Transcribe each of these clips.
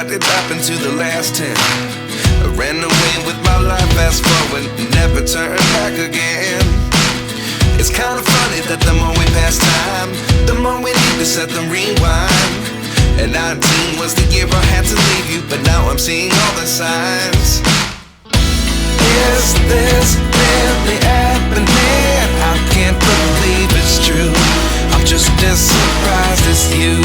what did happen to the last 10? I ran away with my life, fast forward, never turn back again. It's kind of funny that the more we pass time, the more we need to set the rewind. And 19 was the year I had to leave you, but now I'm seeing all the signs. Is this really happening? I can't believe it's true. I'm just as surprised as you.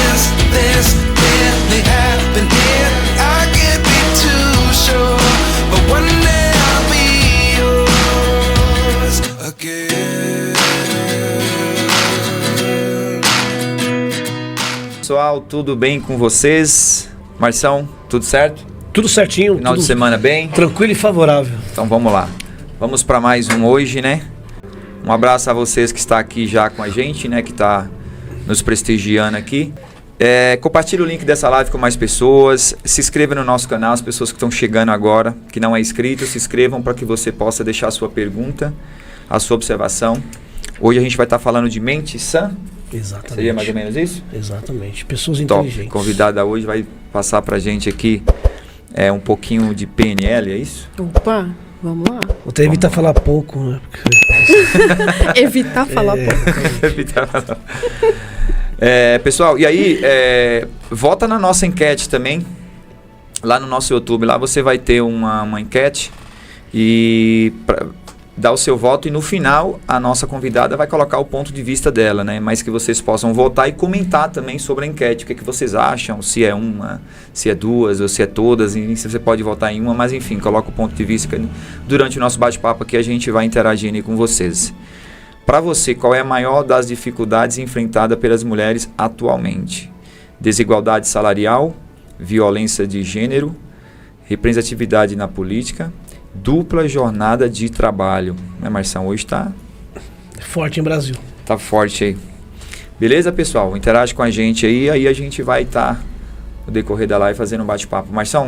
Is this really happening? I can't be too sure, but one day I'll be yours again. Pessoal, tudo bem com vocês? Marção, tudo certo? Tudo certinho. Final de semana bem? Tranquilo e favorável. Então vamos lá. Vamos para mais um hoje, né? Um abraço a vocês que está aqui já com a gente, né? Que está nos prestigiando aqui. Compartilhe o link dessa live com mais pessoas. Se inscreva no nosso canal, as pessoas que estão chegando agora, que não é inscrito, se inscrevam para que você possa deixar a sua pergunta, a sua observação. Hoje a gente vai estar falando de mente sã. Exatamente. Seria mais ou menos isso? Exatamente. Pessoas Top. inteligentes. Convidada hoje vai passar pra gente aqui um pouquinho de PNL, é isso? Opa, vamos lá. Vou até evitar falar pouco, né? Evitar falar pouco. Evitar falar. Pessoal, e aí, vota na nossa enquete também. Lá no nosso YouTube, lá você vai ter uma enquete e dá o seu voto e no final a nossa convidada vai colocar o ponto de vista dela, né? Mas que vocês possam votar e comentar também sobre a enquete, o que vocês acham, se é uma, se é duas ou se é todas, e se você pode votar em uma, mas enfim, coloca o ponto de vista que durante o nosso bate-papo aqui a gente vai interagindo aí com vocês. Para você, qual é a maior das dificuldades enfrentada pelas mulheres atualmente? Desigualdade salarial, violência de gênero, representatividade na política, dupla jornada de trabalho, né, Marção? Hoje tá forte em Brasil. Tá forte aí. Beleza, pessoal? Interage com a gente aí a gente vai estar no decorrer da live fazendo um bate-papo. Marção?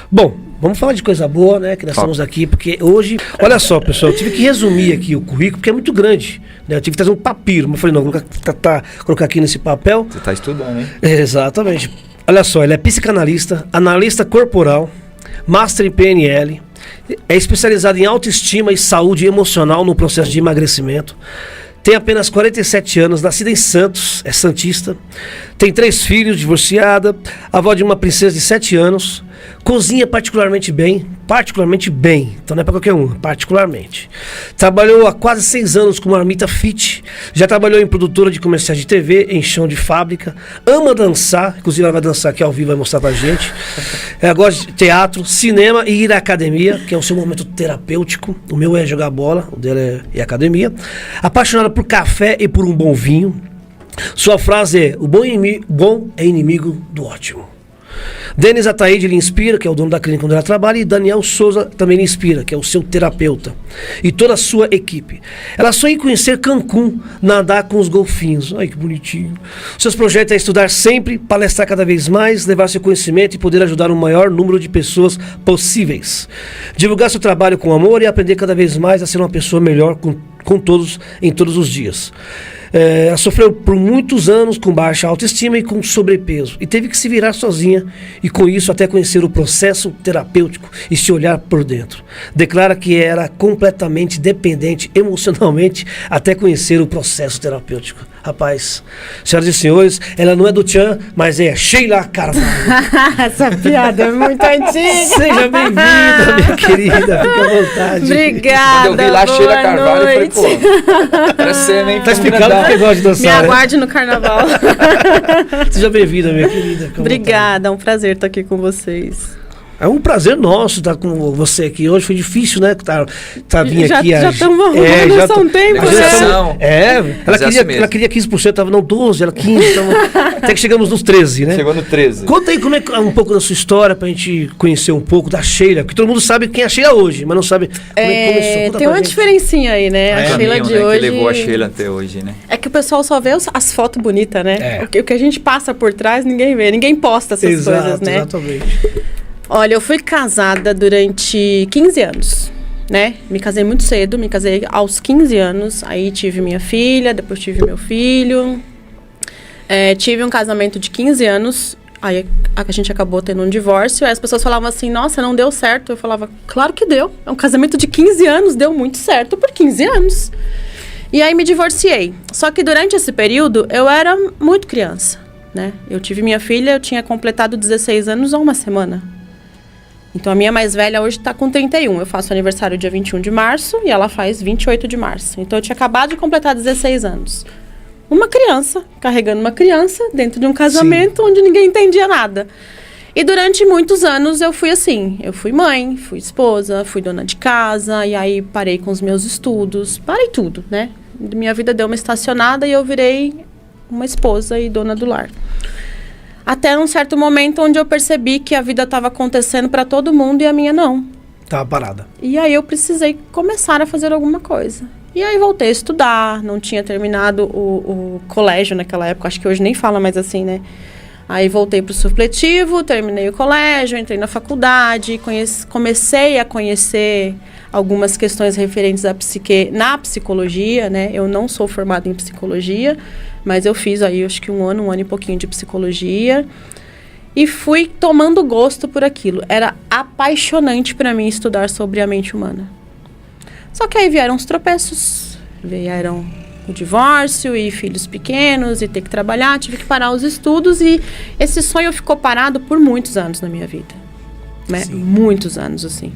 Bom, vamos falar de coisa boa, né? Que nós estamos aqui, porque hoje... Olha só, pessoal, eu tive que resumir aqui o currículo, porque é muito grande, né? Eu tive que trazer um papiro, mas eu falei, não, vou colocar aqui nesse papel. Você tá estudando, hein? Exatamente. Olha só, ele é psicanalista, analista corporal, master em PNL, é especializado em autoestima e saúde emocional no processo de emagrecimento. Tem apenas 47 anos, nascida em Santos, é santista. Tem 3 filhos, divorciada, avó de uma princesa de 7 anos. Cozinha particularmente bem. Então não é para qualquer um, particularmente. Trabalhou há quase 6 anos com Marmita Fit. Já trabalhou em produtora de comerciais de TV, em chão de fábrica. Ama dançar, inclusive ela vai dançar aqui ao vivo, vai mostrar pra gente. Ela gosta de teatro, cinema e ir à academia, que é o seu momento terapêutico. O meu é jogar bola, o dele é academia. Apaixonada por café e por um bom vinho. Sua frase é: o bom é inimigo do ótimo. Denis Ataíde lhe inspira, que é o dono da clínica onde ela trabalha, e Daniel Souza também lhe inspira, que é o seu terapeuta, e toda a sua equipe. Ela sonha em conhecer Cancún, nadar com os golfinhos. Ai, que bonitinho. Seus projetos é estudar sempre, palestrar cada vez mais, levar seu conhecimento e poder ajudar o maior número de pessoas possíveis. Divulgar seu trabalho com amor e aprender cada vez mais a ser uma pessoa melhor com todos, em todos os dias. Ela sofreu por muitos anos com baixa autoestima e com sobrepeso, e teve que se virar sozinha, e com isso até conhecer o processo terapêutico e se olhar por dentro. Declara que era completamente dependente emocionalmente até conhecer o processo terapêutico. Rapaz, senhoras e senhores, ela não é do Tchan, mas é Sheila Carvalho. Essa piada é muito antiga. Seja bem-vinda, minha querida, fique à vontade. Obrigada. Quando eu vi lá Sheila Carvalho, eu falei, pô, parece ser meio... Tá explicado porque gosta de dançar. Me aguarde no carnaval. Seja bem-vinda, minha querida. Obrigada, é um prazer estar aqui com vocês. É um prazer nosso estar com você aqui hoje. Foi difícil, né? Vir aqui. Já estamos arrumando isso há um tempo, né? Ela queria 15%, tava não 12%, ela 15%. Até que chegamos nos 13%, né? Chegou no 13%. Conta aí como é um pouco da sua história pra gente conhecer um pouco da Sheila, porque todo mundo sabe quem é a Sheila hoje, mas não sabe como é que começou. Conta tem uma diferencinha aí, né? A Sheila de hoje... que levou a Sheila até hoje, né? É que o pessoal só vê as fotos bonitas, né? O que a gente passa por trás, ninguém vê. Ninguém posta essas coisas, né? Exatamente. Olha, eu fui casada durante 15 anos, né? Me casei muito cedo, me casei aos 15 anos. Aí tive minha filha, depois tive meu filho. Tive um casamento de 15 anos, aí a gente acabou tendo um divórcio, aí as pessoas falavam assim, nossa, não deu certo. Eu falava, claro que deu. É um casamento de 15 anos, deu muito certo por 15 anos. E aí me divorciei. Só que durante esse período, eu era muito criança, né? Eu tive minha filha, eu tinha completado 16 anos há uma semana. Então, a minha mais velha hoje está com 31. Eu faço aniversário dia 21 de março e ela faz 28 de março. Então, eu tinha acabado de completar 16 anos. Uma criança, carregando uma criança dentro de um casamento onde ninguém entendia nada. E durante muitos anos eu fui assim. Eu fui mãe, fui esposa, fui dona de casa. E aí, parei com os meus estudos. Parei tudo, né? Minha vida deu uma estacionada e eu virei uma esposa e dona do lar. Até num certo momento onde eu percebi que a vida estava acontecendo para todo mundo e a minha não. Tava parada. E aí eu precisei começar a fazer alguma coisa. E aí voltei a estudar, não tinha terminado o colégio naquela época, acho que hoje nem fala mais assim, né? Aí voltei para o supletivo, terminei o colégio, entrei na faculdade, comecei a conhecer algumas questões referentes à psique, na psicologia, né? Eu não sou formada em psicologia, mas eu fiz aí, acho que um ano e pouquinho de psicologia. E fui tomando gosto por aquilo. Era apaixonante para mim estudar sobre a mente humana. Só que aí vieram os tropeços, vieram o divórcio e filhos pequenos e ter que trabalhar, tive que parar os estudos e esse sonho ficou parado por muitos anos na minha vida, né? Muitos anos, assim.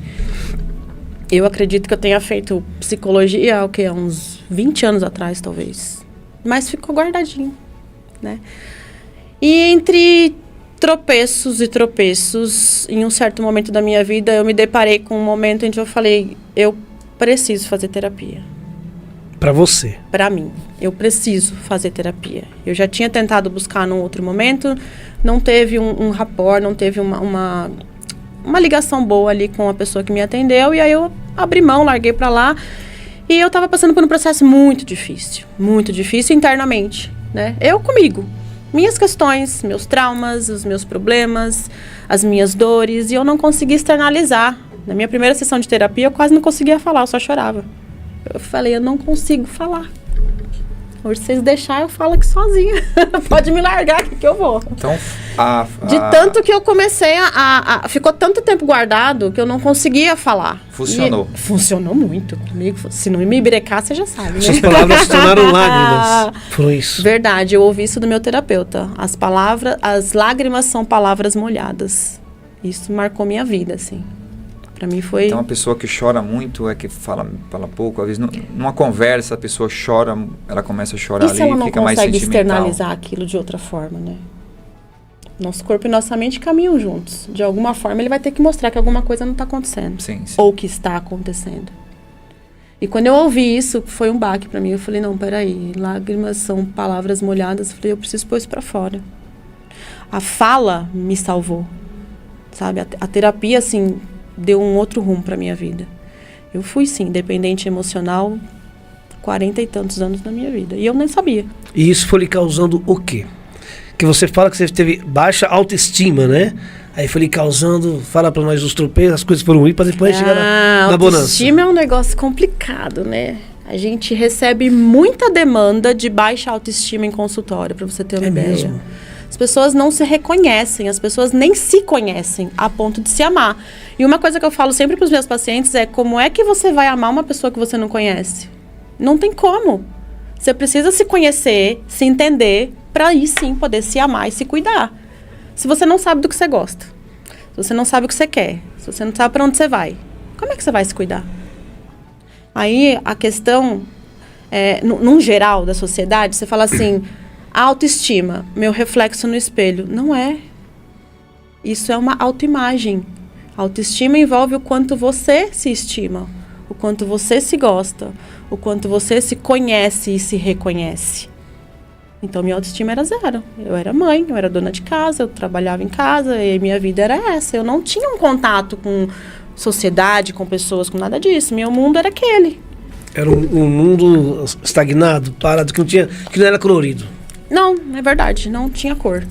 Eu acredito que eu tenha feito psicologia há uns 20 anos atrás, talvez. Mas ficou guardadinho, né? E entre tropeços e tropeços, em um certo momento da minha vida, eu me deparei com um momento em que eu falei, eu preciso fazer terapia. Pra você? Pra mim. Eu preciso fazer terapia. Eu já tinha tentado buscar num outro momento, não teve um rapport, não teve uma ligação boa ali com a pessoa que me atendeu, e aí eu abri mão, larguei pra lá, e eu tava passando por um processo muito difícil internamente, né? Eu comigo. Minhas questões, meus traumas, os meus problemas, as minhas dores, e eu não conseguia externalizar. Na minha primeira sessão de terapia, eu quase não conseguia falar, eu só chorava. Eu falei, eu não consigo falar. Hoje, se vocês deixarem, eu falo aqui sozinha. Pode me largar aqui que eu vou. Então, de tanto que eu comecei ficou tanto tempo guardado que eu não conseguia falar. Funcionou. Funcionou muito comigo. Se não me brecar, você já sabe, né? Suas palavras se tornaram lágrimas. Por isso. Verdade, eu ouvi isso do meu terapeuta. As lágrimas são palavras molhadas. Isso marcou minha vida, assim. Pra mim foi... Então, uma pessoa que chora muito é que fala pouco. Às vezes, numa conversa, a pessoa chora, ela começa a chorar ali e fica mais sentimental. E se ela não consegue externalizar aquilo de outra forma, né? Nosso corpo e nossa mente caminham juntos. De alguma forma, ele vai ter que mostrar que alguma coisa não está acontecendo. Sim. Ou que está acontecendo. E quando eu ouvi isso, foi um baque pra mim. Eu falei, não, peraí, lágrimas são palavras molhadas. Eu falei, eu preciso pôr isso pra fora. A fala me salvou, sabe? A terapia, assim... deu um outro rumo para minha vida. Eu fui, sim, dependente emocional 40 e tantos anos na minha vida. E eu nem sabia. E isso foi lhe causando o quê? Que você fala que você teve baixa autoestima, né? Aí foi lhe causando, fala para nós os tropeços, as coisas foram ruins para depois chegar na bonança. Autoestima é um negócio complicado, né? A gente recebe muita demanda de baixa autoestima em consultório, para você ter uma ideia. Mesmo? As pessoas não se reconhecem, as pessoas nem se conhecem a ponto de se amar. E uma coisa que eu falo sempre para os meus pacientes é como é que você vai amar uma pessoa que você não conhece? Não tem como. Você precisa se conhecer, se entender, para aí sim poder se amar e se cuidar. Se você não sabe do que você gosta, se você não sabe o que você quer, se você não sabe para onde você vai, como é que você vai se cuidar? Aí a questão, num geral da sociedade, você fala assim... A autoestima, meu reflexo no espelho. Não é. Isso é uma autoimagem. Autoestima envolve o quanto você se estima, o quanto você se gosta, o quanto você se conhece e se reconhece. Então, minha autoestima era zero. Eu era mãe, eu era dona de casa, eu trabalhava em casa e minha vida era essa. Eu não tinha um contato com sociedade, com pessoas, com nada disso. Meu mundo era aquele. Era um mundo estagnado, parado, que não era colorido. Não, é verdade, não tinha cor.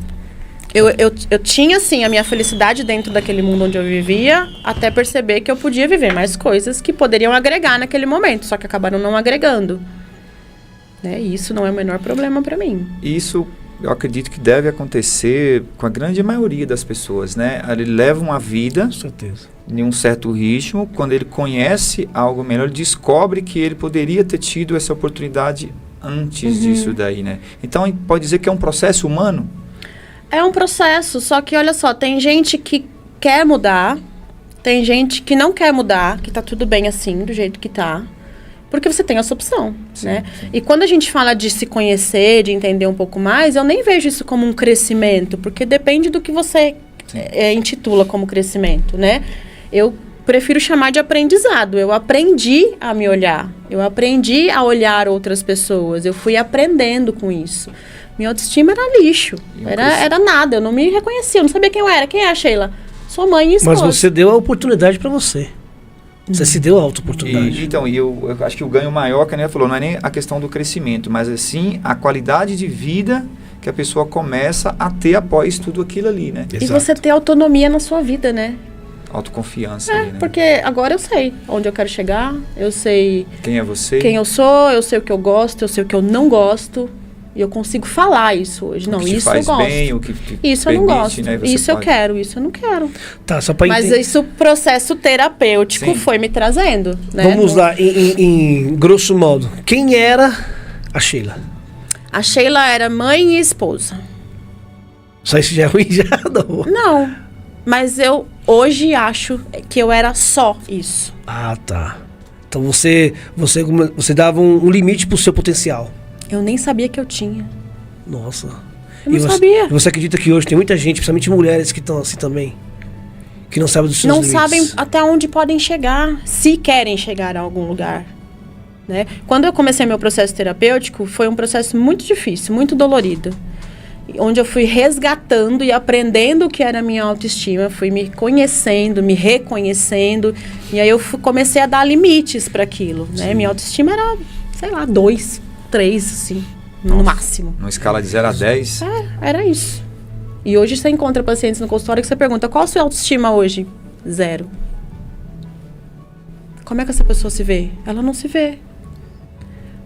Eu tinha, sim, a minha felicidade dentro daquele mundo onde eu vivia, até perceber que eu podia viver mais coisas que poderiam agregar naquele momento, só que acabaram não agregando. Né? E isso não é o menor problema pra mim. Isso eu acredito que deve acontecer com a grande maioria das pessoas, né? Ele leva uma vida Com certeza. em um certo ritmo, quando ele conhece algo melhor, ele descobre que ele poderia ter tido essa oportunidade antes disso daí, né? Então, pode dizer que é um processo humano? É um processo, só que olha só, tem gente que quer mudar, tem gente que não quer mudar, que tá tudo bem assim, do jeito que tá. Porque você tem essa opção, né? Sim. E quando a gente fala de se conhecer, de entender um pouco mais, eu nem vejo isso como um crescimento, porque depende do que você intitula como crescimento, né? Eu prefiro chamar de aprendizado. Eu aprendi a me olhar, eu aprendi a olhar outras pessoas, eu fui aprendendo com isso. Minha autoestima era lixo, era nada, eu não me reconhecia, eu não sabia quem eu era. Quem é a Sheila? Sua mãe e esposa. Mas você deu a oportunidade para você. Você se deu a auto-oportunidade. Então, eu acho que o ganho maior, que a Neia falou, não é nem a questão do crescimento, mas assim, a qualidade de vida que a pessoa começa a ter após tudo aquilo ali, né? E você ter autonomia na sua vida, né? Autoconfiança ali, né? Porque agora eu sei onde eu quero chegar, eu sei Quem é você? quem eu sou, eu sei o que eu gosto, eu sei o que eu não gosto. E eu consigo falar isso hoje. Não, o que te isso faz eu gosto. bem, o que Isso eu não gosto. né? Isso eu quero, isso eu não quero. Tá, só para Mas entender. isso, o processo terapêutico Sim. foi me trazendo, né? Vamos lá, em grosso modo. Quem era a Sheila? A Sheila era mãe e esposa. Só isso já é ruim, já? Não. Não, mas eu hoje acho que eu era só isso. Ah, tá. Então você dava um limite pro seu potencial. Eu nem sabia que eu tinha. Nossa. Eu não você, sabia. Você acredita que hoje tem muita gente, principalmente mulheres que estão assim também, que não sabem dos seus Não limites? sabem até onde podem chegar, se querem chegar a algum lugar. Né? Quando eu comecei meu processo terapêutico, foi um processo muito difícil, muito dolorido. Onde eu fui resgatando e aprendendo o que era a minha autoestima, fui me conhecendo, me reconhecendo, e aí eu comecei a dar limites para aquilo. Né? Minha autoestima era, sei lá, 2, 3, assim, no máximo. Numa escala de 0 a 10? Era isso. E hoje você encontra pacientes no consultório que você pergunta, qual a sua autoestima hoje? 0. Como é que essa pessoa se vê? Ela não se vê.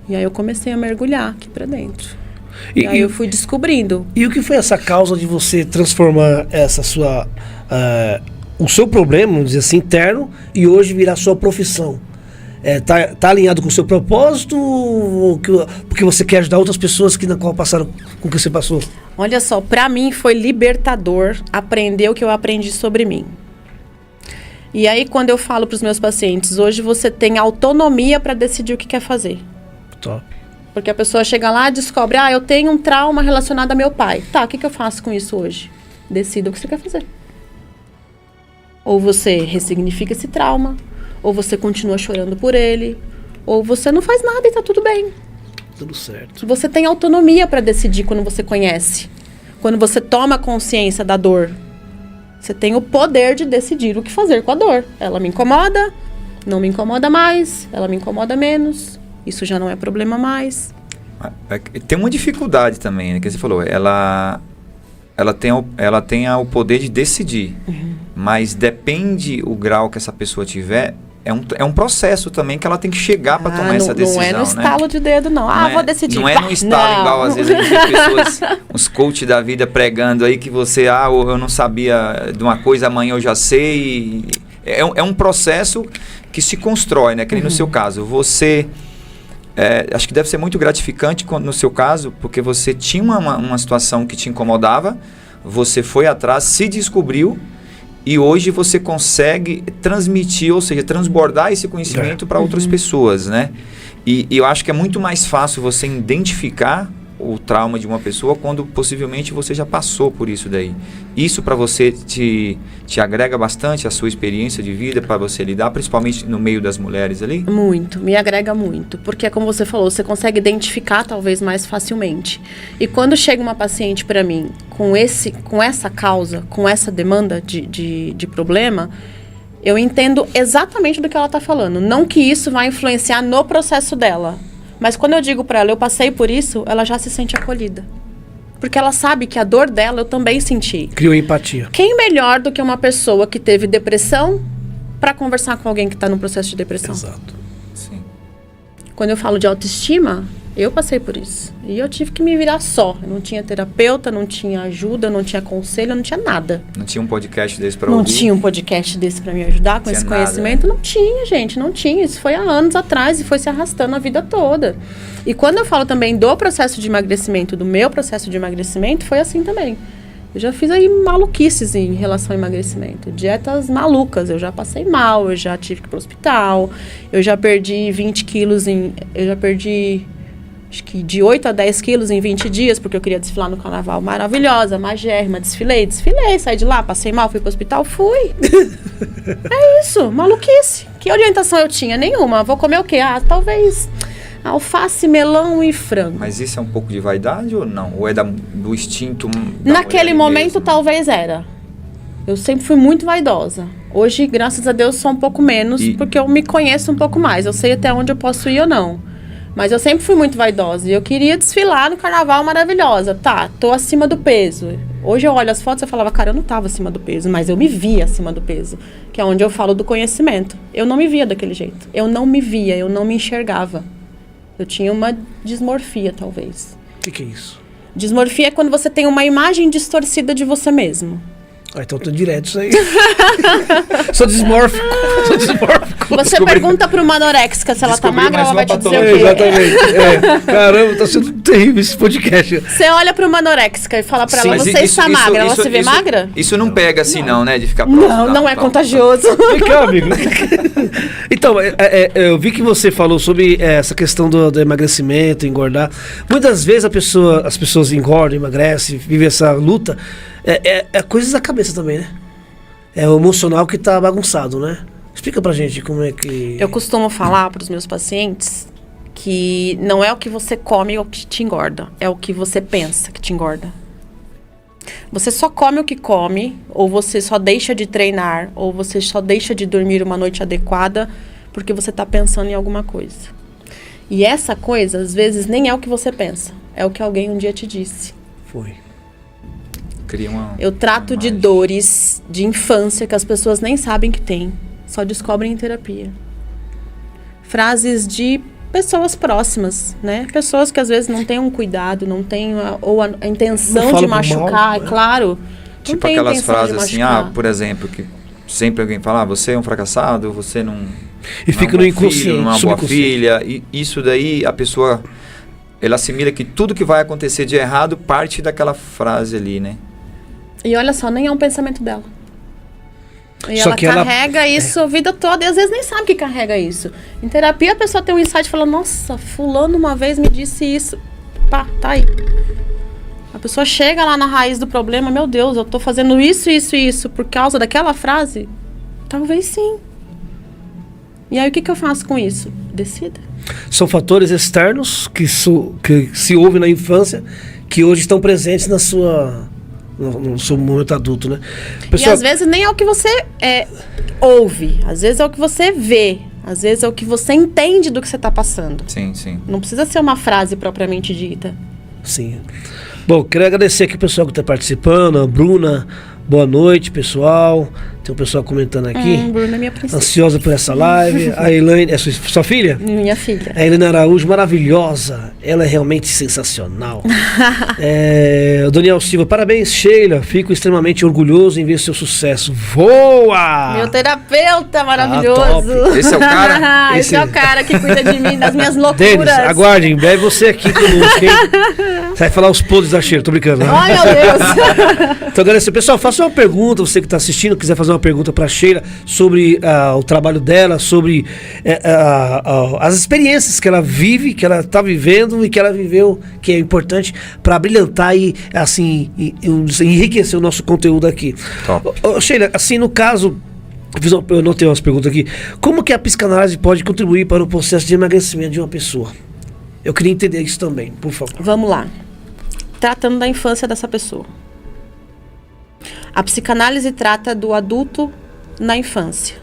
E aí eu comecei a mergulhar aqui pra dentro. E aí eu fui descobrindo. E o que foi essa causa de você transformar essa sua... o seu problema, vamos dizer assim, interno, e hoje virar sua profissão? Tá alinhado com o seu propósito ou porque você quer ajudar outras pessoas que na qual passaram com o que você passou? Olha só, pra mim foi libertador aprender o que eu aprendi sobre mim. E aí quando eu falo pros meus pacientes, hoje você tem autonomia para decidir o que quer fazer. Top. Porque a pessoa chega lá e descobre, eu tenho um trauma relacionado a meu pai. Tá, o que eu faço com isso hoje? Decida o que você quer fazer. Ou você ressignifica esse trauma, ou você continua chorando por ele, ou você não faz nada e tá tudo bem. Tudo certo. Você tem autonomia para decidir quando você conhece. Quando você toma consciência da dor. Você tem o poder de decidir o que fazer com a dor. Ela me incomoda, não me incomoda mais, ela me incomoda menos. Isso já não é problema mais. Tem uma dificuldade também, né? Que você falou, ela tem o poder de decidir. Mas depende o grau que essa pessoa tiver, é um processo também que ela tem que chegar para tomar essa decisão. Não é no estalo de dedo, não. Vou decidir. Não é no estalo igual, às vezes a gente vê pessoas, uns coach da vida pregando aí que você, eu não sabia de uma coisa, amanhã eu já sei. É um processo que se constrói, né? Que nem no seu caso. Você... acho que deve ser muito gratificante no seu caso, porque você tinha uma situação que te incomodava, você foi atrás, se descobriu, e hoje você consegue transmitir, ou seja, transbordar esse conhecimento para outras pessoas, né? E eu acho que é muito mais fácil você identificar o trauma de uma pessoa quando possivelmente você já passou por isso daí. Isso para você te agrega bastante a sua experiência de vida para você lidar, principalmente no meio das mulheres ali? Muito, me agrega muito, porque como você falou, você consegue identificar talvez mais facilmente. E quando chega uma paciente para mim com essa causa, com essa demanda de problema, eu entendo exatamente do que ela está falando. Não que isso vai influenciar no processo dela. Mas quando eu digo para ela, eu passei por isso, ela já se sente acolhida. Porque ela sabe que a dor dela eu também senti. Criou empatia. Quem melhor do que uma pessoa que teve depressão para conversar com alguém que está num processo de depressão? Exato. Sim. Quando eu falo de autoestima, Eu passei por isso. E eu tive que me virar só. Eu não tinha terapeuta, não tinha ajuda, não tinha conselho, não tinha nada. Não tinha um podcast desse pra Não ouvir? tinha um podcast desse pra me ajudar com esse conhecimento? Não tinha, gente, não tinha. Isso foi há anos atrás e foi se arrastando a vida toda. E quando eu falo também do processo de emagrecimento, do meu processo de emagrecimento, foi assim também. Eu já fiz aí maluquices em relação ao emagrecimento. Dietas malucas. Eu já passei mal, eu já tive que ir pro hospital. Eu já perdi 20 quilos Eu já perdi, acho que de 8 a 10 quilos em 20 dias, porque eu queria desfilar no carnaval. Maravilhosa, magérrima, desfilei, saí de lá, passei mal, fui pro hospital, fui. É isso, maluquice. Que orientação eu tinha? Nenhuma. Vou comer o quê? Talvez alface, melão e frango. Mas isso é um pouco de vaidade ou não? Ou é do instinto da Naquele mulher momento, mesmo? talvez era. Eu sempre fui muito vaidosa. Hoje, graças a Deus, sou um pouco menos, porque eu me conheço um pouco mais. Eu sei até onde eu posso ir ou não. Mas eu sempre fui muito vaidosa. E eu queria desfilar no carnaval maravilhosa. Tá, tô acima do peso. Hoje eu olho as fotos e falava, cara, eu não tava acima do peso, mas eu me via acima do peso. Que é onde eu falo do conhecimento. Eu não me via daquele jeito. Eu não me via, eu não me enxergava. Eu tinha uma dismorfia, talvez. O que é isso? Dismorfia é quando você tem uma imagem distorcida de você mesmo. Então tô direto isso aí. Sou dismórfico. Você pergunta para uma anorexica se ela tá Descobri magra, mais ela vai uma te dizer o patologia. quê? Exatamente. Caramba, tá sendo terrível esse podcast. Você olha para uma anorexica e fala para ela, Mas você está magra, ela se vê magra? Isso não pega assim não, né? De ficar próximo. Não é contagioso. Vem cá, amigo. Então, eu vi que você falou sobre essa questão do emagrecimento, engordar. Muitas vezes as pessoas engordam, emagrecem, vivem essa luta. É coisas da cabeça também, né? É o emocional que tá bagunçado, né? Explica pra gente como é que... Eu costumo falar para os meus pacientes que não é o que você come o que te engorda, é o que você pensa que te engorda. Você só come o que come, ou você só deixa de treinar, ou você só deixa de dormir uma noite adequada porque você está pensando em alguma coisa. E essa coisa, às vezes, nem é o que você pensa, é o que alguém um dia te disse. Foi. Eu trato de dores de infância que as pessoas nem sabem que tem, só descobrem em terapia. Frases de pessoas próximas, né? Pessoas que às vezes não têm um cuidado, não têm a intenção de machucar, mal, é claro. Tipo aquelas frases assim, por exemplo, que sempre alguém fala, você é um fracassado, você não... E fica no inconsciente, não é uma boa filha. E isso daí, a pessoa, ela assimila que tudo que vai acontecer de errado parte daquela frase ali, né? E olha só, nem é um pensamento dela. E ela carrega isso a vida toda e às vezes nem sabe que carrega isso. Em terapia a pessoa tem um insight e fala, nossa, fulano uma vez me disse isso. Pá, tá aí. A pessoa chega lá na raiz do problema, meu Deus, eu tô fazendo isso, isso e isso por causa daquela frase? Talvez sim. E aí o que eu faço com isso? Decida. São fatores externos que se ouvem na infância, que hoje estão presentes no seu momento adulto, né? Pessoal, e às vezes nem é o que você ouve, às vezes é o que você vê, às vezes é o que você entende do que você está passando. Sim, sim. Não precisa ser uma frase propriamente dita. Sim. Bom, quero agradecer aqui o pessoal que está participando, a Bruna, boa noite, pessoal. Tem um pessoal comentando aqui. Bruna é minha princesa. Ansiosa por essa live. A Elaine, é sua filha? Minha filha. A Elaine Araújo, maravilhosa. Ela é realmente sensacional. O Daniel Silva, parabéns, Sheila. Fico extremamente orgulhoso em ver seu sucesso. Voa! Meu terapeuta maravilhoso. Esse é o cara? Esse é o cara que cuida de mim, das minhas loucuras. Denis, aguarde, em breve você aqui conosco, hein? Você vai falar os podres da Sheila, tô brincando. Né? Ai, meu Deus. Então, agradecer. Pessoal, faça uma pergunta, você que está assistindo, quiser fazer uma pergunta para a Sheila sobre o trabalho dela, sobre as experiências que ela vive, que ela está vivendo e que ela viveu, que é importante para brilhantar e assim enriquecer o nosso conteúdo aqui. Sheila, assim, no caso, eu notei umas perguntas aqui. Como que a psicanálise pode contribuir para o processo de emagrecimento de uma pessoa? Eu queria entender isso também, por favor. Vamos lá. Tratando da infância dessa pessoa. A psicanálise trata do adulto na infância,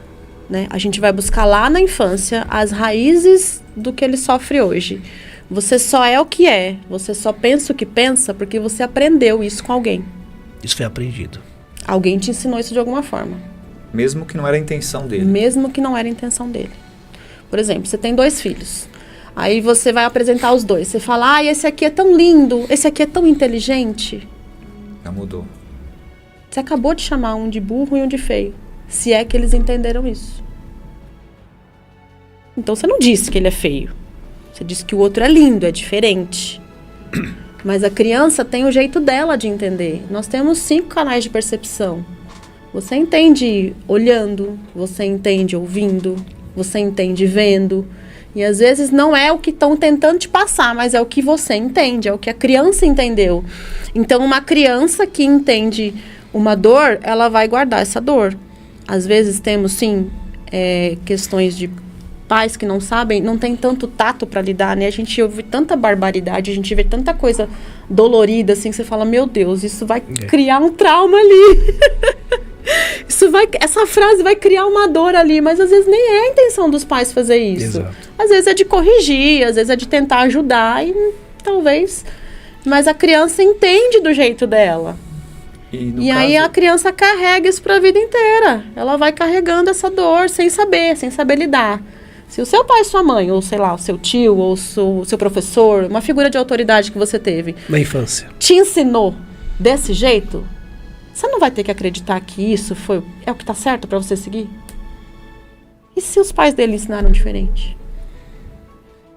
né? A gente vai buscar lá na infância as raízes do que ele sofre hoje. Você só é o que é, você só pensa o que pensa porque você aprendeu isso com alguém. Isso foi aprendido. Alguém te ensinou isso de alguma forma. Mesmo que não era a intenção dele. Mesmo que não era a intenção dele. Por exemplo, você tem 2 filhos. Aí você vai apresentar os dois. Você fala, esse aqui é tão lindo, esse aqui é tão inteligente. Já mudou. Você acabou de chamar um de burro e um de feio. Se é que eles entenderam isso. Então você não disse que ele é feio. Você disse que o outro é lindo, é diferente. Mas a criança tem o jeito dela de entender. Nós temos 5 canais de percepção. Você entende olhando, você entende ouvindo, você entende vendo. E às vezes não é o que estão tentando te passar, mas é o que você entende, é o que a criança entendeu. Então uma criança que entende uma dor, ela vai guardar essa dor. Às vezes temos, sim, questões de pais que não sabem, não tem tanto tato para lidar, né? A gente ouve tanta barbaridade, a gente vê tanta coisa dolorida, assim, que você fala, meu Deus, isso vai criar um trauma ali. Essa frase vai criar uma dor ali, mas às vezes nem é a intenção dos pais fazer isso. Exato. Às vezes é de corrigir, às vezes é de tentar ajudar, e talvez... Mas a criança entende do jeito dela. E aí a criança carrega isso para a vida inteira. Ela vai carregando essa dor sem saber lidar. Se o seu pai, sua mãe, ou sei lá, o seu tio, ou o seu professor, uma figura de autoridade que você teve... Na infância. Te ensinou desse jeito, você não vai ter que acreditar que isso é o que está certo para você seguir? E se os pais dele ensinaram diferente?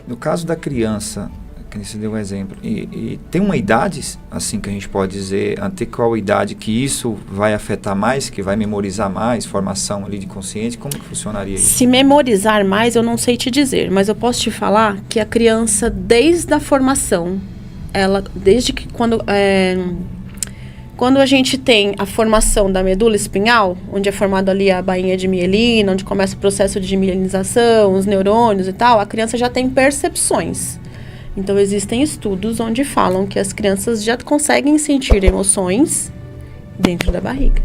No caso da criança, que você deu um exemplo, e tem uma idade, assim, que a gente pode dizer, até qual idade que isso vai afetar mais, que vai memorizar mais, formação ali de consciente, como que funcionaria isso? Se memorizar mais, eu não sei te dizer, mas eu posso te falar que a criança, desde a formação, desde que quando a gente tem a formação da medula espinhal, onde é formada ali a bainha de mielina, onde começa o processo de mielinização, os neurônios e tal, a criança já tem percepções. Então, existem estudos onde falam que as crianças já conseguem sentir emoções dentro da barriga.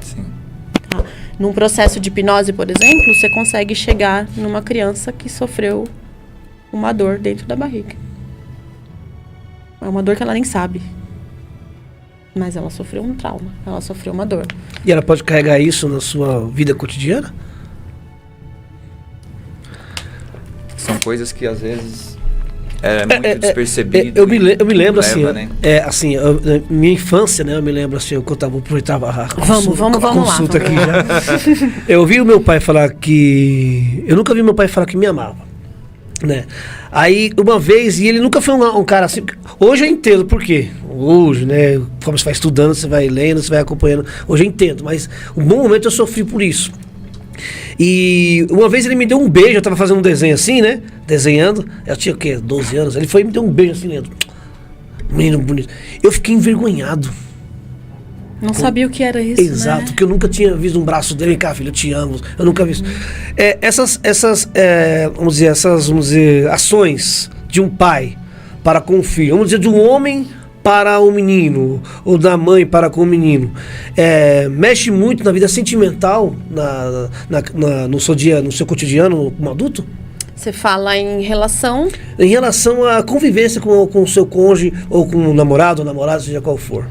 Sim. Tá? Num processo de hipnose, por exemplo, você consegue chegar numa criança que sofreu uma dor dentro da barriga. É uma dor que ela nem sabe. Mas ela sofreu um trauma, ela sofreu uma dor. E ela pode carregar isso na sua vida cotidiana? São coisas que às vezes é muito despercebido. Eu me lembro assim, né? Minha infância, né? Eu me lembro assim, eu aproveitava a lá, consulta aqui já. Eu vi o meu pai falar que... Eu nunca vi meu pai falar que me amava, né? Aí, uma vez, e ele nunca foi um cara assim... Hoje eu entendo por quê. Hoje, né? Como você vai estudando, você vai lendo, você vai acompanhando. Hoje eu entendo, mas um bom momento eu sofri por isso. E uma vez ele me deu um beijo, eu tava fazendo um desenho assim, né? Desenhando, eu tinha o quê? 12 anos. Ele foi e me deu um beijo assim, Leandro. Menino bonito. Eu fiquei envergonhado. Não sabia o que era isso, exato, né? Porque eu nunca tinha visto um braço dele. Vem cá, filho, eu te amo. Eu nunca vi isso. Vamos dizer, ações de um pai para com o filho. Vamos dizer, de um homem para o menino, ou da mãe para com o menino. Mexe muito na vida sentimental, no seu cotidiano como adulto? Você fala em relação... Em relação à convivência com o seu cônjuge, ou com o namorado, ou namorada, seja qual for.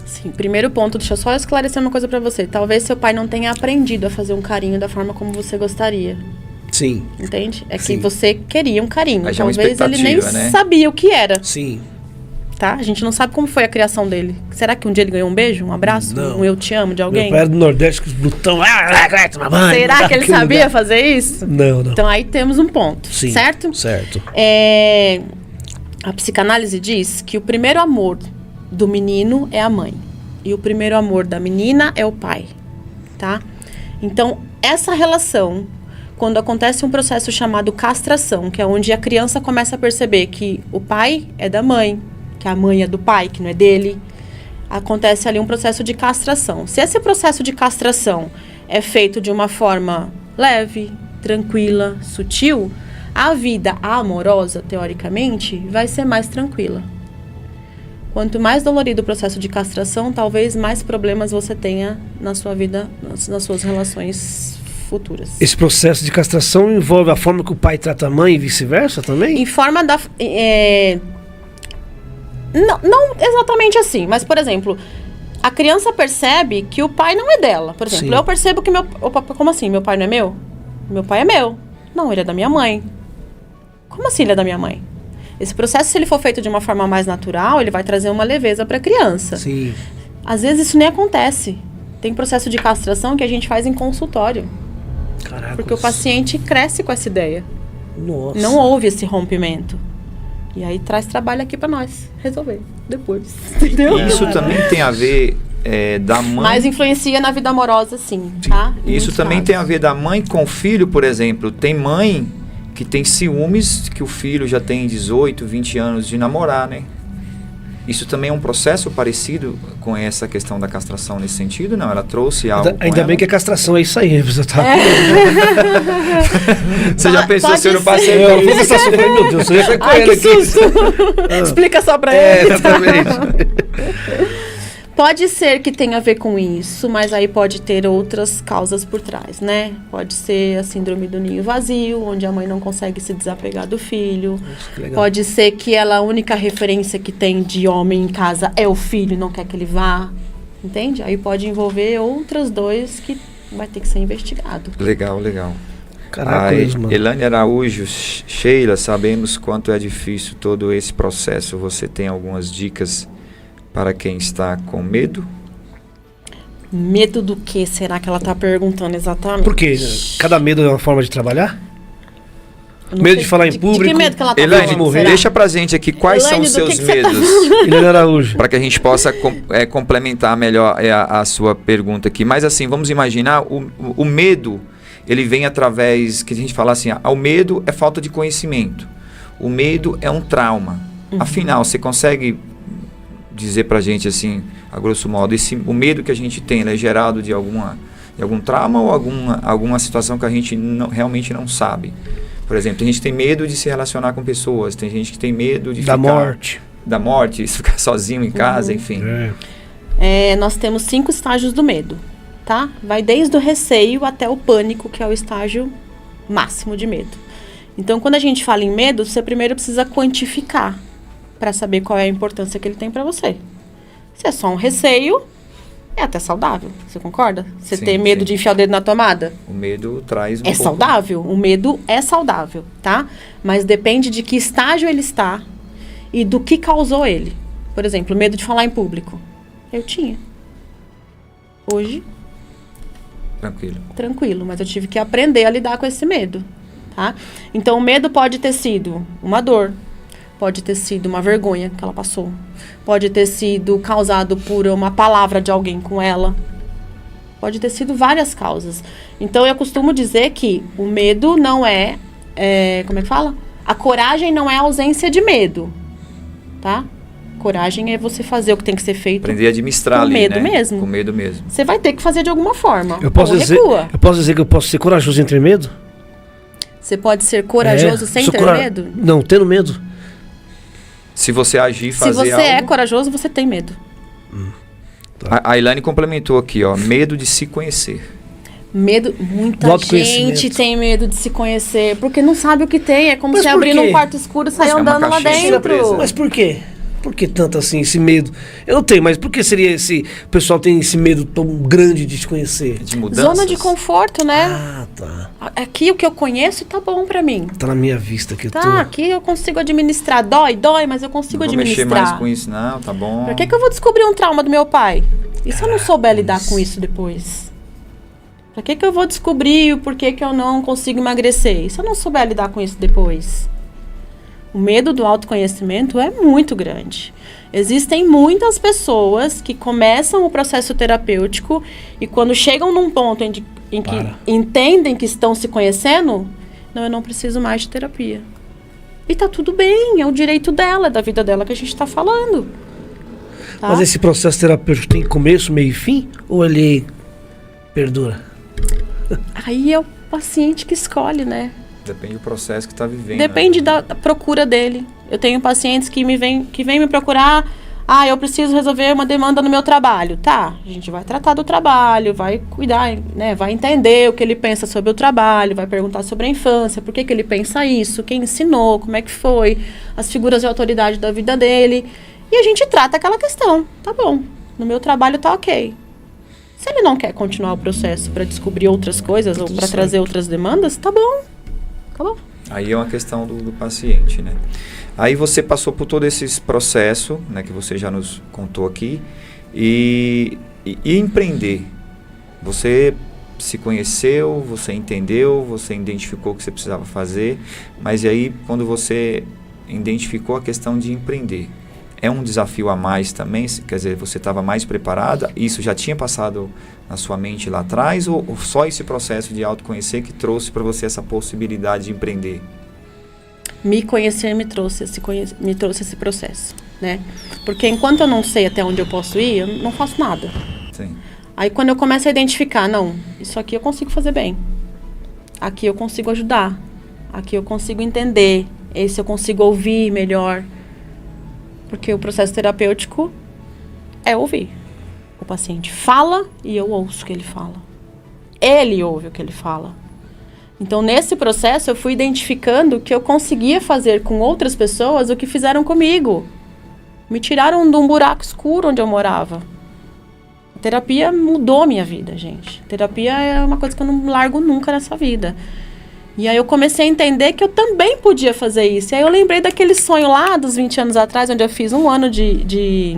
Sim, primeiro ponto, deixa eu só esclarecer uma coisa pra você. Talvez seu pai não tenha aprendido a fazer um carinho da forma como você gostaria. Sim. Entende? É Sim. que você queria um carinho. Mas já é uma talvez ele nem expectativa, né? sabia o que era. Sim. Tá? A gente não sabe como foi a criação dele. Será que um dia ele ganhou um beijo, um abraço, Não. um eu te amo de alguém? Meu pai era do Nordeste, com os botão. Será que ele sabia fazer isso? Não. Então aí temos um ponto, Sim. certo? Certo. A psicanálise diz que o primeiro amor do menino é a mãe. E o primeiro amor da menina é o pai, tá? Então, essa relação, quando acontece um processo chamado castração, que é onde a criança começa a perceber que o pai é da mãe, que a mãe é do pai, que não é dele, acontece ali um processo de castração. Se esse processo de castração é feito de uma forma leve, tranquila, sutil, a vida amorosa, teoricamente, vai ser mais tranquila. Quanto mais dolorido o processo de castração, talvez mais problemas você tenha na sua vida, nas suas relações futuras. Esse processo de castração envolve a forma que o pai trata a mãe e vice-versa também? Em forma da... Não exatamente assim, mas, por exemplo, a criança percebe que o pai não é dela. Por exemplo, Sim. eu percebo que como assim? Meu pai não é meu? Meu pai é meu. Não, ele é da minha mãe. Como assim ele é da minha mãe? Esse processo, se ele for feito de uma forma mais natural, ele vai trazer uma leveza para a criança. Sim. Às vezes isso nem acontece. Tem processo de castração que a gente faz em consultório. Caraca. Porque o paciente cresce com essa ideia. Nossa. Não houve esse rompimento. E aí traz trabalho aqui para nós resolver depois. Entendeu? Isso também tem a ver da mãe... Mas influencia na vida amorosa, sim, tá? Em Isso muitos também casos. tem a ver da mãe com o filho, por exemplo. Tem mãe que tem ciúmes que o filho já tem 18, 20 anos de namorar, né? Isso também é um processo parecido com essa questão da castração nesse sentido? Não, ela trouxe algo Ainda bem que a castração é isso aí, você tá... Você já pensou Pode se eu não ser. passei Eu por vou isso? passar assim, meu Deus, você já foi com Ai, ele que aqui. susto! Explica só pra ele. Exatamente. Pode ser que tenha a ver com isso, mas aí pode ter outras causas por trás, né? Pode ser a síndrome do ninho vazio, onde a mãe não consegue se desapegar do filho. Que legal. Pode ser que a única referência que tem de homem em casa é o filho e não quer que ele vá. Entende? Aí pode envolver outras dois que vai ter que ser investigado. Legal, legal. Caraca, mano. Elane Araújo, Sheila, sabemos quanto é difícil todo esse processo. Você tem algumas dicas para quem está com medo? Medo do que será que ela tá perguntando exatamente? Por quê? Cada medo é uma forma de trabalhar? Eu não Medo sei de falar em De público. que medo que ela tá Elane, falando? morrer. será? deixa pra gente aqui quais Elane, são do os seus que você tá medos. Ele Araújo. Para que a gente possa complementar melhor a sua pergunta aqui. Mas assim, vamos imaginar, o medo, ele vem através, que a gente fala assim, o medo é falta de conhecimento. O medo é um trauma. Afinal, você consegue dizer pra gente assim, a grosso modo, o medo que a gente tem, ele é gerado de algum trauma ou alguma situação que a gente realmente não sabe? Por exemplo, tem gente que tem medo de se relacionar com pessoas, tem gente que tem medo de Da morte. da morte, ficar sozinho em casa, enfim. Nós temos 5 estágios do medo, tá? Vai desde o receio até o pânico, que é o estágio máximo de medo. Então, quando a gente fala em medo, você primeiro precisa quantificar para saber qual é a importância que ele tem para você. Se é só um receio, é até saudável, você concorda? Você Sim, ter medo sim. de enfiar o dedo na tomada? O medo traz É saudável, o medo é saudável, tá? Mas depende de que estágio ele está e do que causou ele. Por exemplo, medo de falar em público. Eu tinha. Hoje, tranquilo, mas eu tive que aprender a lidar com esse medo, tá? Então, o medo pode ter sido uma dor, pode ter sido uma vergonha que ela passou, pode ter sido causado por uma palavra de alguém com ela, pode ter sido várias causas. Então, eu costumo dizer que o medo não como é que fala? A coragem não é a ausência de medo, tá? Coragem é você fazer o que tem que ser feito. Aprender a administrar com ali, medo né? mesmo. Com medo mesmo. Você vai ter que fazer de alguma forma. Eu posso ou dizer que eu posso ser corajoso entre medo? Você pode ser corajoso sem Sou ter medo? Não, tendo medo. Se você agir, Se fazer você algo... é corajoso, você tem medo. A Elane complementou aqui, ó. Medo de se conhecer. Medo, Do muita autoconhecimento. gente tem medo de se conhecer, porque não sabe o que tem. É como Mas se por abrir quê? num quarto escuro e sair é uma andando lá caixinha dentro. surpresa. Mas por quê? Por que tanto assim, esse medo? Eu não tenho, mas por que seria o pessoal tem esse medo tão grande de te conhecer? De mudanças. Zona de conforto, né? Ah, tá. Aqui o que eu conheço tá bom pra mim. Tá na minha vista que eu tô. Tá, aqui eu consigo administrar. Dói, mas eu consigo Não vou mexer administrar. mais com isso, não, tá bom. Pra que eu vou descobrir um trauma do meu pai? E se eu não souber lidar com isso depois? Pra que eu vou descobrir o porquê que eu não consigo emagrecer? E se eu não souber lidar com isso depois? O medo do autoconhecimento é muito grande. Existem muitas pessoas que começam o processo terapêutico e quando chegam num ponto em que entendem que estão se conhecendo, não, eu não preciso mais de terapia. E tá tudo bem, é o direito dela, é da vida dela que a gente tá falando. Tá? Mas esse processo terapêutico tem começo, meio e fim? Ou ele perdura? Aí é o paciente que escolhe, né? Depende do processo que tá vivendo. Depende né? da procura dele. Eu tenho pacientes que vêm me procurar. Ah, eu preciso resolver uma demanda no meu trabalho. Tá, a gente vai tratar do trabalho, vai cuidar, né? Vai entender o que ele pensa sobre o trabalho, vai perguntar sobre a infância, por que ele pensa isso, quem ensinou, como é que foi, as figuras de autoridade da vida dele. E a gente trata aquela questão. Tá bom, no meu trabalho tá ok. Se ele não quer continuar o processo para descobrir outras coisas ou para trazer outras demandas, tá bom. Acabou. Aí é uma questão do paciente, né? Aí você passou por todo esse processo, né, que você já nos contou aqui, e empreender. Você se conheceu, você entendeu, você identificou o que você precisava fazer, mas e aí quando você identificou a questão de empreender, é um desafio a mais também? Quer dizer, você estava mais preparada? Isso já tinha passado na sua mente lá atrás? Ou só esse processo de autoconhecer que trouxe para você essa possibilidade de empreender? Me conhecer me trouxe esse processo, né? Porque enquanto eu não sei até onde eu posso ir, eu não faço nada. Sim. Aí quando eu começo a identificar, não, isso aqui eu consigo fazer bem. Aqui eu consigo ajudar. Aqui eu consigo entender. Esse eu consigo ouvir melhor. Porque o processo terapêutico é ouvir. O paciente fala e eu ouço o que ele fala. Ele ouve o que ele fala. Então, nesse processo, eu fui identificando que eu conseguia fazer com outras pessoas o que fizeram comigo. Me tiraram de um buraco escuro onde eu morava. A terapia mudou a minha vida, gente. A terapia é uma coisa que eu não largo nunca nessa vida. E aí eu comecei a entender que eu também podia fazer isso. E aí eu lembrei daquele sonho lá dos 20 anos atrás, onde eu fiz 1 ano de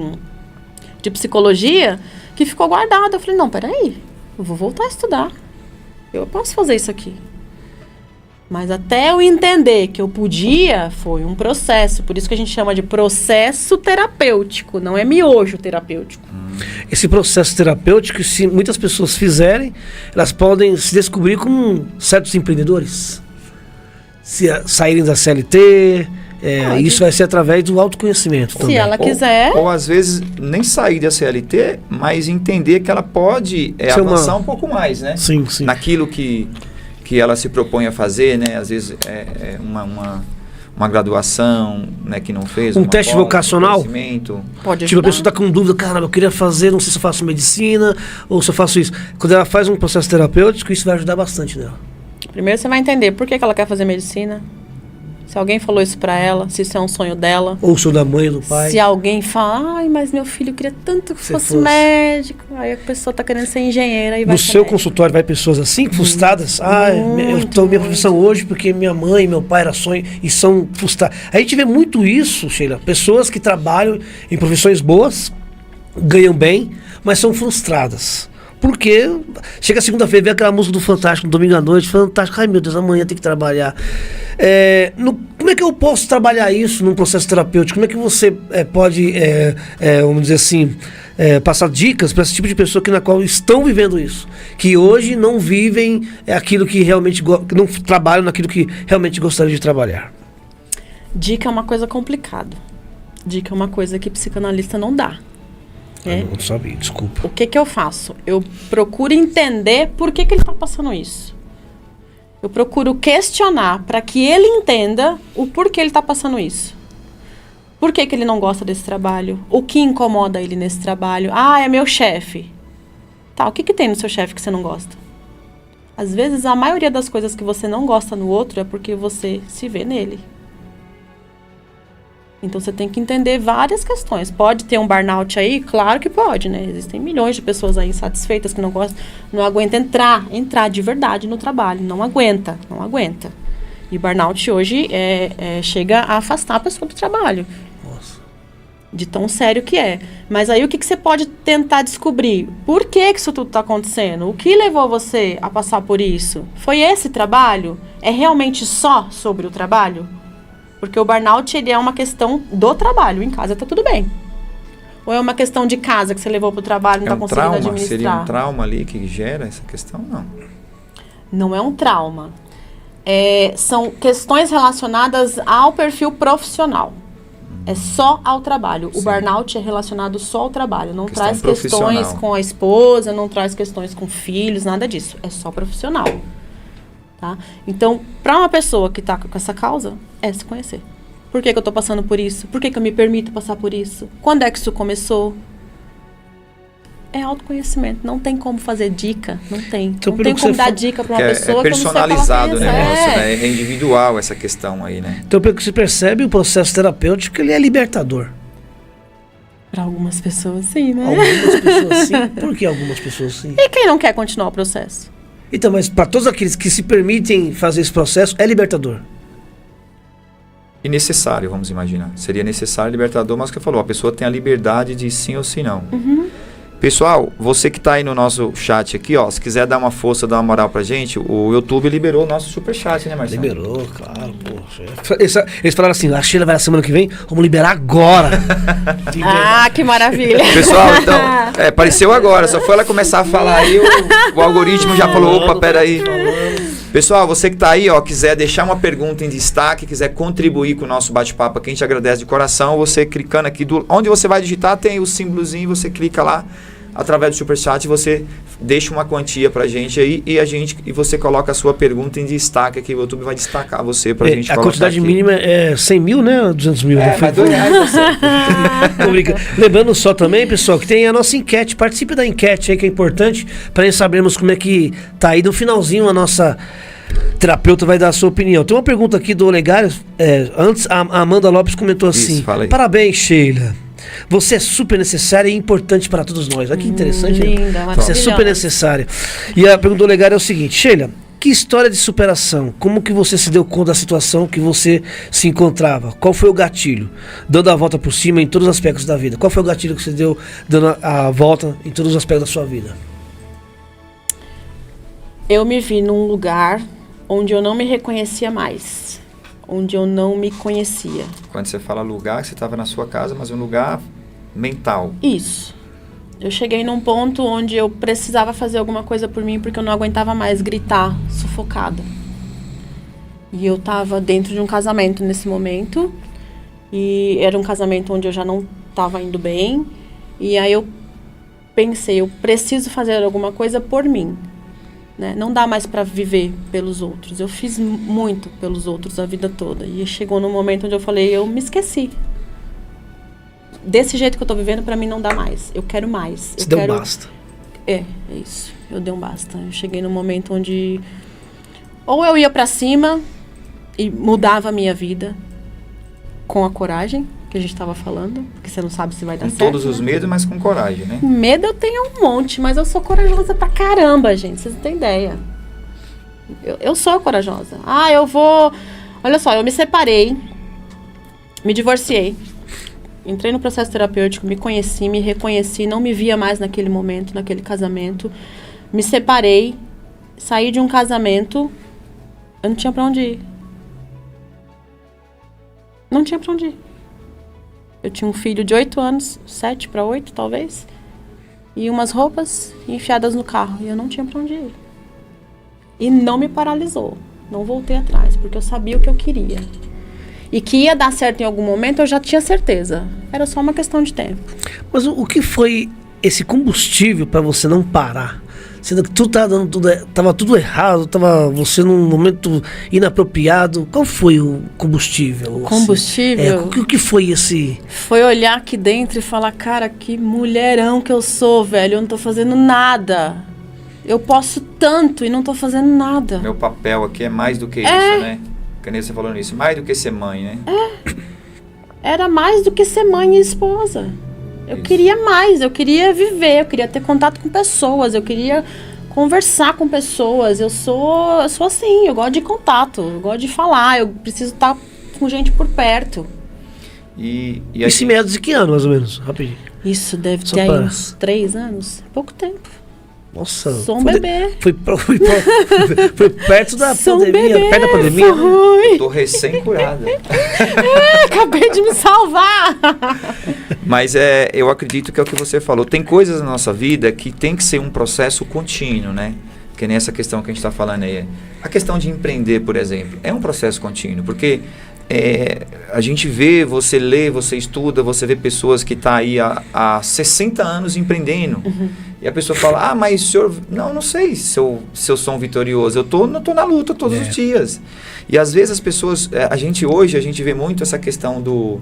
psicologia, que ficou guardado. Eu falei, não, peraí, eu vou voltar a estudar. Eu posso fazer isso aqui. Mas até eu entender que eu podia, foi um processo. Por isso que a gente chama de processo terapêutico, não é miojo terapêutico. Esse processo terapêutico, se muitas pessoas fizerem, elas podem se descobrir como certos empreendedores. Se saírem da CLT, isso vai ser através do autoconhecimento também. Se ela quiser. Ou às vezes nem sair da CLT, mas entender que ela pode avançar um pouco mais, né? Sim, sim. Naquilo que ela se propõe a fazer, né? Às vezes uma graduação, né, que não fez. Um teste vocacional? Pode ajudar. Tipo, a pessoa está com dúvida, caramba, eu queria fazer, não sei se eu faço medicina ou se eu faço isso. Quando ela faz um processo terapêutico, isso vai ajudar bastante nela. Primeiro você vai entender por que ela quer fazer medicina. Se alguém falou isso pra ela, se isso é um sonho dela. Ou o sonho da mãe ou do pai. Se alguém fala, ai, mas meu filho queria tanto que fosse médico. Aí a pessoa tá querendo ser engenheira e vai. No seu consultório vai pessoas assim, frustradas? Eu tô minha profissão hoje porque minha mãe e meu pai era sonho e são frustrados. A gente vê muito isso, Sheila. Pessoas que trabalham em profissões boas, ganham bem, mas são frustradas. Porque chega segunda-feira, vê aquela música do Fantástico, no domingo à noite, Fantástico, ai meu Deus, amanhã tem que trabalhar. Como é que eu posso trabalhar isso num processo terapêutico? Como é que você pode, vamos dizer assim, passar dicas para esse tipo de pessoa na qual estão vivendo isso? Que hoje não vivem aquilo que realmente, não trabalham naquilo que realmente gostariam de trabalhar. Dica é uma coisa complicada. Dica é uma coisa que psicanalista não dá. Eu não sabia, desculpa. O que eu faço? Eu procuro entender por que ele está passando isso. Eu procuro questionar para que ele entenda o porquê ele está passando isso. Por que ele não gosta desse trabalho? O que incomoda ele nesse trabalho? Ah, é meu chefe. Tá, o que tem no seu chefe que você não gosta? Às vezes, a maioria das coisas que você não gosta no outro é porque você se vê nele. Então, você tem que entender várias questões. Pode ter um burnout aí? Claro que pode, né? Existem milhões de pessoas aí insatisfeitas que não gostam, não aguentam entrar de verdade no trabalho. Não aguenta. E burnout hoje chega a afastar a pessoa do trabalho. Nossa. De tão sério que é. Mas aí, o que você pode tentar descobrir? Por que isso tudo está acontecendo? O que levou você a passar por isso? Foi esse trabalho? É realmente só sobre o trabalho? Porque o burnout, ele é uma questão do trabalho. Em casa tá tudo bem. Ou é uma questão de casa que você levou pro trabalho e não tá conseguindo administrar? Seria um trauma ali que gera essa questão? Não. Não é um trauma. São questões relacionadas ao perfil profissional. É só ao trabalho. Sim. O burnout é relacionado só ao trabalho. Não traz questões com a esposa, não traz questões com filhos, nada disso. É só profissional. Tá? Então, para uma pessoa que está com essa causa, é se conhecer. Por que eu estou passando por isso? Por que eu me permito passar por isso? Quando é que isso começou? É autoconhecimento. Não tem como fazer dica. Não tem. Então, não tem como dar dica para uma pessoa que eu não sei o que ela personalizado, pensa. Né? É individual essa questão aí, né? Então, pelo que você percebe, o processo terapêutico ele é libertador. Para algumas pessoas, sim, né? Algumas pessoas sim. Por que algumas pessoas sim? E quem não quer continuar o processo? Então, mas para todos aqueles que se permitem fazer esse processo, é libertador. e necessário, vamos imaginar. Seria necessário, libertador, mas o que você falou, a pessoa tem a liberdade de sim ou sim não. Pessoal, você que está aí no nosso chat aqui, ó, se quiser dar uma força, dar uma moral pra gente, o YouTube liberou o nosso superchat, né, Marcelo? Liberou, claro, poxa. Eles falaram assim, a Sheila vai na semana que vem, vamos liberar agora. Ah, que maravilha. Pessoal, então, apareceu agora, só foi ela começar a falar aí, o algoritmo já falou, opa, peraí. Pessoal, você que está aí, ó, quiser deixar uma pergunta em destaque, quiser contribuir com o nosso bate-papo aqui, a gente agradece de coração, você clicando aqui, onde você vai digitar, tem o símbolozinho, você clica lá, através do Superchat, você deixa uma quantia pra gente aí e você coloca a sua pergunta em destaque aqui, o YouTube vai destacar você pra gente colocar. A quantidade aqui. mínima é 100 mil, né? 200 mil. Mas R$2 você. Tô brincando. Lembrando só também, pessoal, que tem a nossa enquete. Participe da enquete aí, que é importante, para nós sabermos como é que tá aí. No finalzinho, a nossa terapeuta vai dar a sua opinião. Tem uma pergunta aqui do Olegário. Antes, a Amanda Lopes comentou assim: isso, fala aí. Parabéns, Sheila. Você é super necessária e importante para todos nós. Olha que interessante. Linda, né? Você é super necessária. E a pergunta do Olegário é o seguinte: Sheila, que história de superação? Como que você se deu conta da situação que você se encontrava? Qual foi o gatilho? Dando a volta por cima em todos os aspectos da vida. Qual foi o gatilho que você deu dando a volta em todos os aspectos da sua vida? Eu me vi num lugar onde eu não me reconhecia mais. Onde eu não me conhecia. Quando você fala lugar, você estava na sua casa, mas um lugar mental. Isso. Eu cheguei num ponto onde eu precisava fazer alguma coisa por mim porque eu não aguentava mais gritar, sufocada. E eu estava dentro de um casamento nesse momento. E era um casamento onde eu já não estava indo bem. E aí eu pensei, eu preciso fazer alguma coisa por mim. Né? Não dá mais para viver pelos outros. Eu fiz muito pelos outros a vida toda. E chegou num momento onde eu falei, eu me esqueci. Desse jeito que eu tô vivendo, para mim não dá mais. Eu quero mais. Você deu basta. É isso. Eu dei um basta. Eu cheguei num momento onde ou eu ia para cima e mudava a minha vida com a coragem que a gente estava falando, porque você não sabe se vai dar certo. Com todos os medos, mas com coragem, né? Medo eu tenho um monte, mas eu sou corajosa pra caramba, gente. Vocês não têm ideia. Eu sou corajosa. Eu vou... Olha só, eu me separei, me divorciei, entrei no processo terapêutico, me conheci, me reconheci, não me via mais naquele momento, naquele casamento. Me separei, saí de um casamento, eu não tinha pra onde ir. Não tinha pra onde ir. Eu tinha um filho de 8 anos, 7 para 8 talvez, e umas roupas enfiadas no carro, e eu não tinha para onde ir. E não me paralisou, não voltei atrás, porque eu sabia o que eu queria. E que ia dar certo em algum momento, eu já tinha certeza. Era só uma questão de tempo. Mas o que foi esse combustível para você não parar? Sendo que tudo tava tudo errado, tava você num momento inapropriado. Qual foi o combustível? O combustível? O que foi esse? Foi olhar aqui dentro e falar, cara, que mulherão que eu sou, velho. Eu não tô fazendo nada. Eu posso tanto e não tô fazendo nada. Meu papel aqui é mais do que isso, né? Que nem você falou nisso, mais do que ser mãe, né? Era mais do que ser mãe e esposa. Eu queria mais, eu queria viver, eu queria ter contato com pessoas, eu queria conversar com pessoas. Eu sou assim, eu gosto de contato, eu gosto de falar, eu preciso estar com gente por perto. Esse meados de que ano, mais ou menos? Rapidinho. Isso deve ter aí uns 3 anos, pouco tempo. Nossa. Sou um bebê. Foi perto da pandemia, perto da pandemia. Eu tô recém-curada. Acabei de me salvar. Mas eu acredito que é o que você falou. Tem coisas na nossa vida que tem que ser um processo contínuo, né? Que nem essa questão que a gente está falando aí. A questão de empreender, por exemplo, é um processo contínuo, porque a gente vê, você lê, você estuda, você vê pessoas que estão aí há 60 anos empreendendo. E a pessoa fala, mas o senhor... Não sei se eu sou um vitorioso. Eu tô na luta todos os dias. E às vezes as pessoas... A gente vê muito essa questão do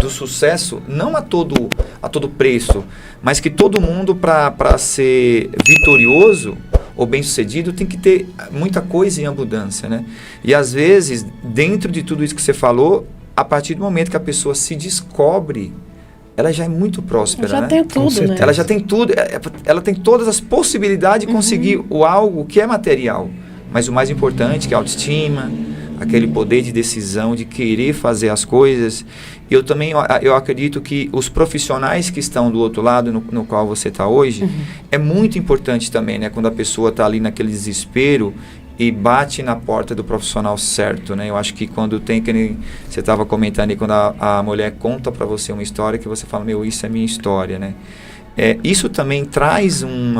sucesso, não a todo preço, mas que todo mundo, para ser vitorioso ou bem-sucedido, tem que ter muita coisa em abundância, né? E às vezes, dentro de tudo isso que você falou, a partir do momento que a pessoa se descobre, ela já é muito próspera, já né? tem tudo, né? Ela já tem tudo, ela tem todas as possibilidades de conseguir algo que é material. Mas o mais importante, que é a autoestima, aquele poder de decisão, de querer fazer as coisas. Eu também eu acredito que os profissionais que estão do outro lado, no qual você está hoje, é muito importante também, né? Quando a pessoa está ali naquele desespero e bate na porta do profissional certo, né? Eu acho que quando tem, que nem você estava comentando aí, quando a mulher conta para você uma história, que você fala, meu, isso é minha história, né? Isso também traz um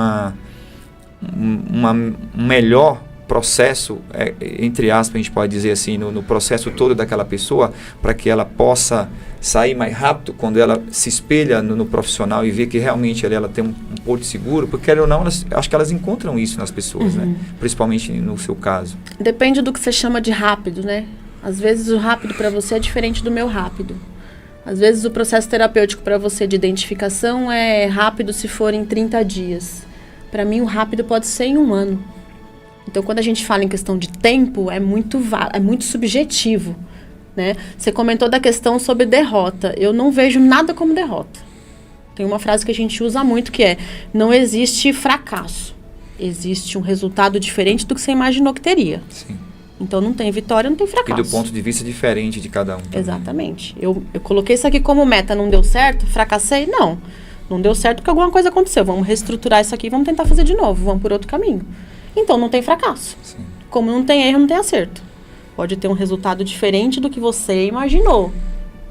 melhor processo, entre aspas, a gente pode dizer assim, no processo todo daquela pessoa, para que ela possa sair mais rápido quando ela se espelha no profissional e vê que realmente ela tem um porto seguro, porque quer ou não, acho que elas encontram isso nas pessoas, né? Principalmente no seu caso. Depende do que você chama de rápido, né? Às vezes o rápido para você é diferente do meu rápido. Às vezes o processo terapêutico para você de identificação é rápido se for em 30 dias. Para mim o rápido pode ser em 1 ano. Então quando a gente fala em questão de tempo, é muito subjetivo, né? Você comentou da questão sobre derrota. Eu não vejo nada como derrota. Tem uma frase que a gente usa muito que é: não existe fracasso. Existe um resultado diferente do que você imaginou que teria. Sim. Então não tem vitória, não tem fracasso. E do ponto de vista diferente de cada um. Também. Exatamente. Eu coloquei isso aqui como meta, não deu certo, fracassei? Não. Não deu certo porque alguma coisa aconteceu. Vamos reestruturar isso aqui e vamos tentar fazer de novo. Vamos por outro caminho. Então não tem fracasso. Sim. Como não tem erro, não tem acerto. Pode ter um resultado diferente do que você imaginou.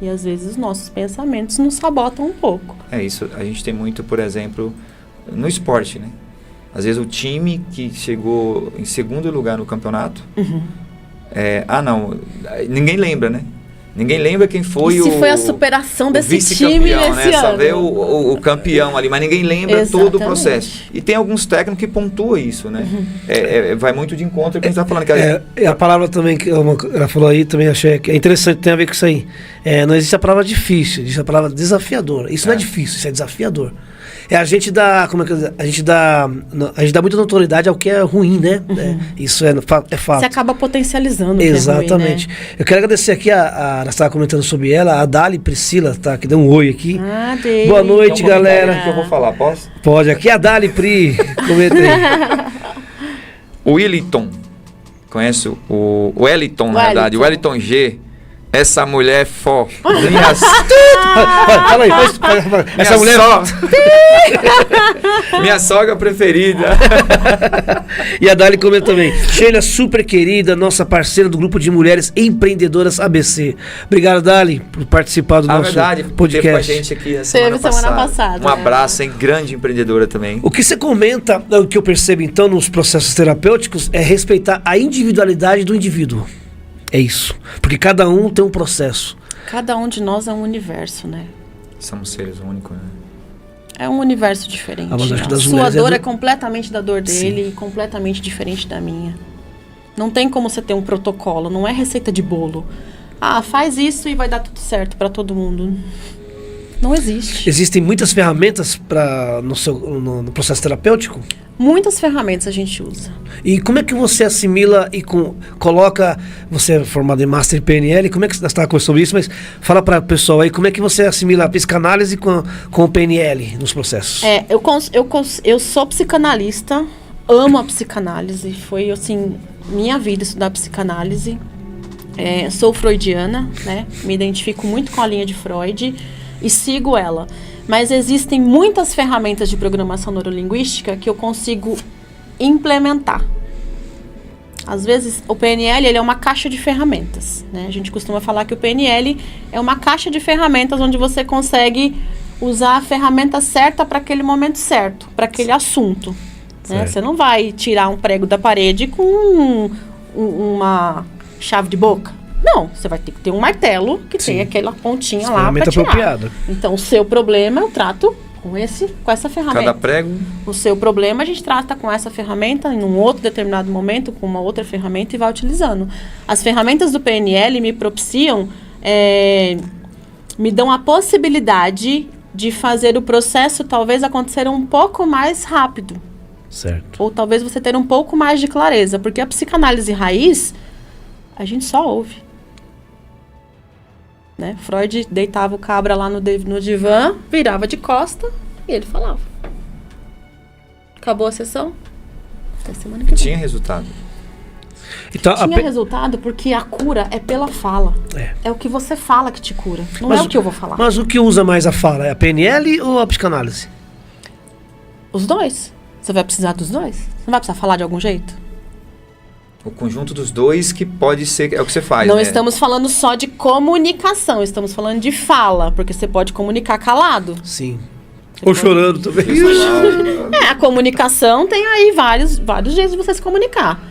E às vezes os nossos pensamentos nos sabotam um pouco. Isso. A gente tem muito, por exemplo, no esporte, né? Às vezes o time que chegou em 2º lugar no campeonato, ninguém lembra, né? Ninguém lembra quem foi foi a superação desse time nesse ano. Só vê o campeão ali, mas ninguém lembra todo o processo. E tem alguns técnicos que pontuam isso, né? Vai muito de encontro com o que a gente está falando. A palavra também que ela falou aí, também achei que é interessante, tem a ver com isso aí. Não existe a palavra difícil, existe a palavra desafiadora. Isso não é difícil, isso é desafiador. A gente dá muita notoriedade ao que é ruim, né? Isso é fato. Você acaba potencializando. Exatamente. O que é ruim, né? Eu quero agradecer aqui, nós estávamos comentando sobre ela, a Dali Priscila, tá? Que deu um oi aqui. Boa noite, então, galera. Que eu vou falar, posso? Pode, aqui é a Dali Pri. Comenta aí. O Wellington, conhece o Wellington, na verdade, o Wellington G. Essa mulher é fó. Fala aí, essa mulher minha sogra preferida. E a Dali comenta também. Sheila, super querida, nossa parceira do grupo de mulheres empreendedoras ABC. Obrigado, Dali, por participar do nosso podcast. Teve com a gente aqui semana passada. Um abraço, hein? Grande empreendedora também. O que você comenta, o que eu percebo então nos processos terapêuticos, é respeitar a individualidade do indivíduo. É isso. Porque cada um tem um processo. Cada um de nós é um universo, né? Somos seres únicos, né? É um universo diferente. A sua dor é completamente da dor dele e completamente diferente da minha. Não tem como você ter um protocolo, não é receita de bolo. Faz isso e vai dar tudo certo para todo mundo. Não existe. Existem muitas ferramentas no processo terapêutico? Muitas ferramentas a gente usa. E como é que você assimila e coloca... Você é formado em Master em PNL, como é que você está conversando sobre isso, mas fala para o pessoal aí, como é que você assimila a psicanálise com o PNL nos processos? Eu sou psicanalista, amo a psicanálise, foi assim, minha vida estudar psicanálise. Sou freudiana, né? Me identifico muito com a linha de Freud e sigo ela. Mas existem muitas ferramentas de programação neurolinguística que eu consigo implementar. Às vezes, o PNL ele é uma caixa de ferramentas, né? A gente costuma falar que o PNL é uma caixa de ferramentas onde você consegue usar a ferramenta certa para aquele momento certo, para aquele assunto. Né? Você não vai tirar um prego da parede com uma chave de boca. Não, você vai ter que ter um martelo que tem aquela pontinha lá para tirar. Apropriada. Então, o seu problema eu trato com essa ferramenta. Cada prego. O seu problema a gente trata com essa ferramenta em um outro determinado momento, com uma outra ferramenta e vai utilizando. As ferramentas do PNL me propiciam, me dão a possibilidade de fazer o processo talvez acontecer um pouco mais rápido. Certo. Ou talvez você ter um pouco mais de clareza, porque a psicanálise raiz, a gente só ouve. Né? Freud deitava o cabra lá no divã, virava de costa e ele falava. Acabou a sessão? Até semana que vem. Tinha resultado. Então, Tinha resultado porque a cura é pela fala. É o que você fala que te cura. Não é o que eu vou falar. Mas o que usa mais a fala? É a PNL ou a psicanálise? Os dois. Você vai precisar dos dois? Você não vai precisar falar de algum jeito? O conjunto dos dois que pode ser... É o que você faz, Não né? estamos falando só de comunicação. Estamos falando de fala. Porque você pode comunicar calado. Sim. Ou chorando também. A comunicação tem aí vários jeitos de você se comunicar.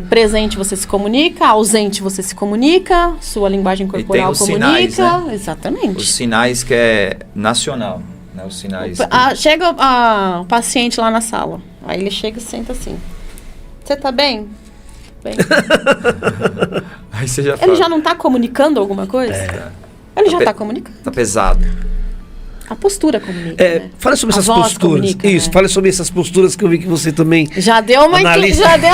Presente você se comunica, ausente você se comunica, sua linguagem corporal os comunica. sinais, né? Exatamente. Os sinais que é nacional, né? Os sinais. Chega o paciente lá na sala. Aí ele chega e senta assim. Você tá bem? Bem. Aí você já Ele fala. já não tá comunicando alguma coisa? Ele já tá comunicando. Tá pesado. A postura comunica, né? Fala sobre A essas voz posturas. comunica, Isso, né? fala sobre essas posturas que eu vi que você também Já deu uma analisa. já deu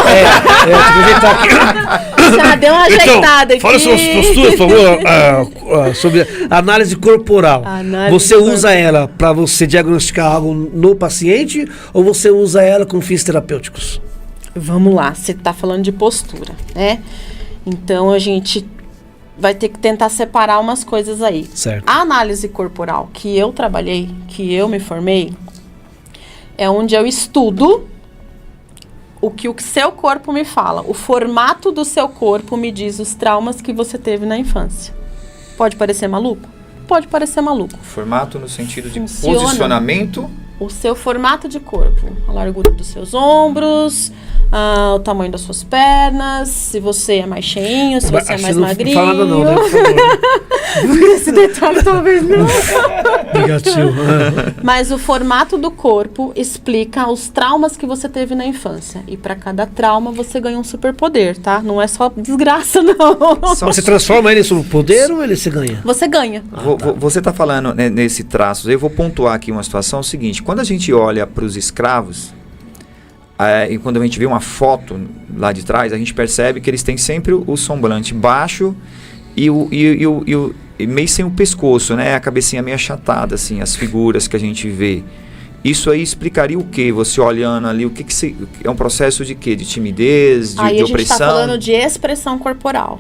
uma ajeitada aqui. Fala sobre as posturas, por favor, sobre a análise corporal. Você usa ela para você diagnosticar algo no paciente ou você usa ela com fins terapêuticos? Vamos lá, você está falando de postura, né? Então a gente vai ter que tentar separar umas coisas aí. Certo. A análise corporal que eu trabalhei, que eu me formei, é onde eu estudo o que o seu corpo me fala. O formato do seu corpo me diz os traumas que você teve na infância. Pode parecer maluco? Pode parecer maluco. Formato no sentido de Funciona. posicionamento. O seu formato de corpo, a largura dos seus ombros, o tamanho das suas pernas, se você é mais cheinho, se você é mais magrinho. Não fala nada não, né? Por favor. Esse detalhe talvez não. Negativo. Mas o formato do corpo explica os traumas que você teve na infância. E para cada trauma você ganha um superpoder, tá? Não é só desgraça, não. Você transforma ele em superpoder ou ele se ganha? Você ganha. Você está falando, né, nesse traço. Eu vou pontuar aqui uma situação o seguinte. Quando a gente olha para os escravos, e quando a gente vê uma foto lá de trás, a gente percebe que eles têm sempre o semblante baixo e meio sem o pescoço, né? A cabecinha meio achatada, assim, as figuras que a gente vê. Isso aí explicaria o quê? Você olhando ali, o que é um processo de quê? De timidez, de Aí a gente opressão? está falando de expressão corporal,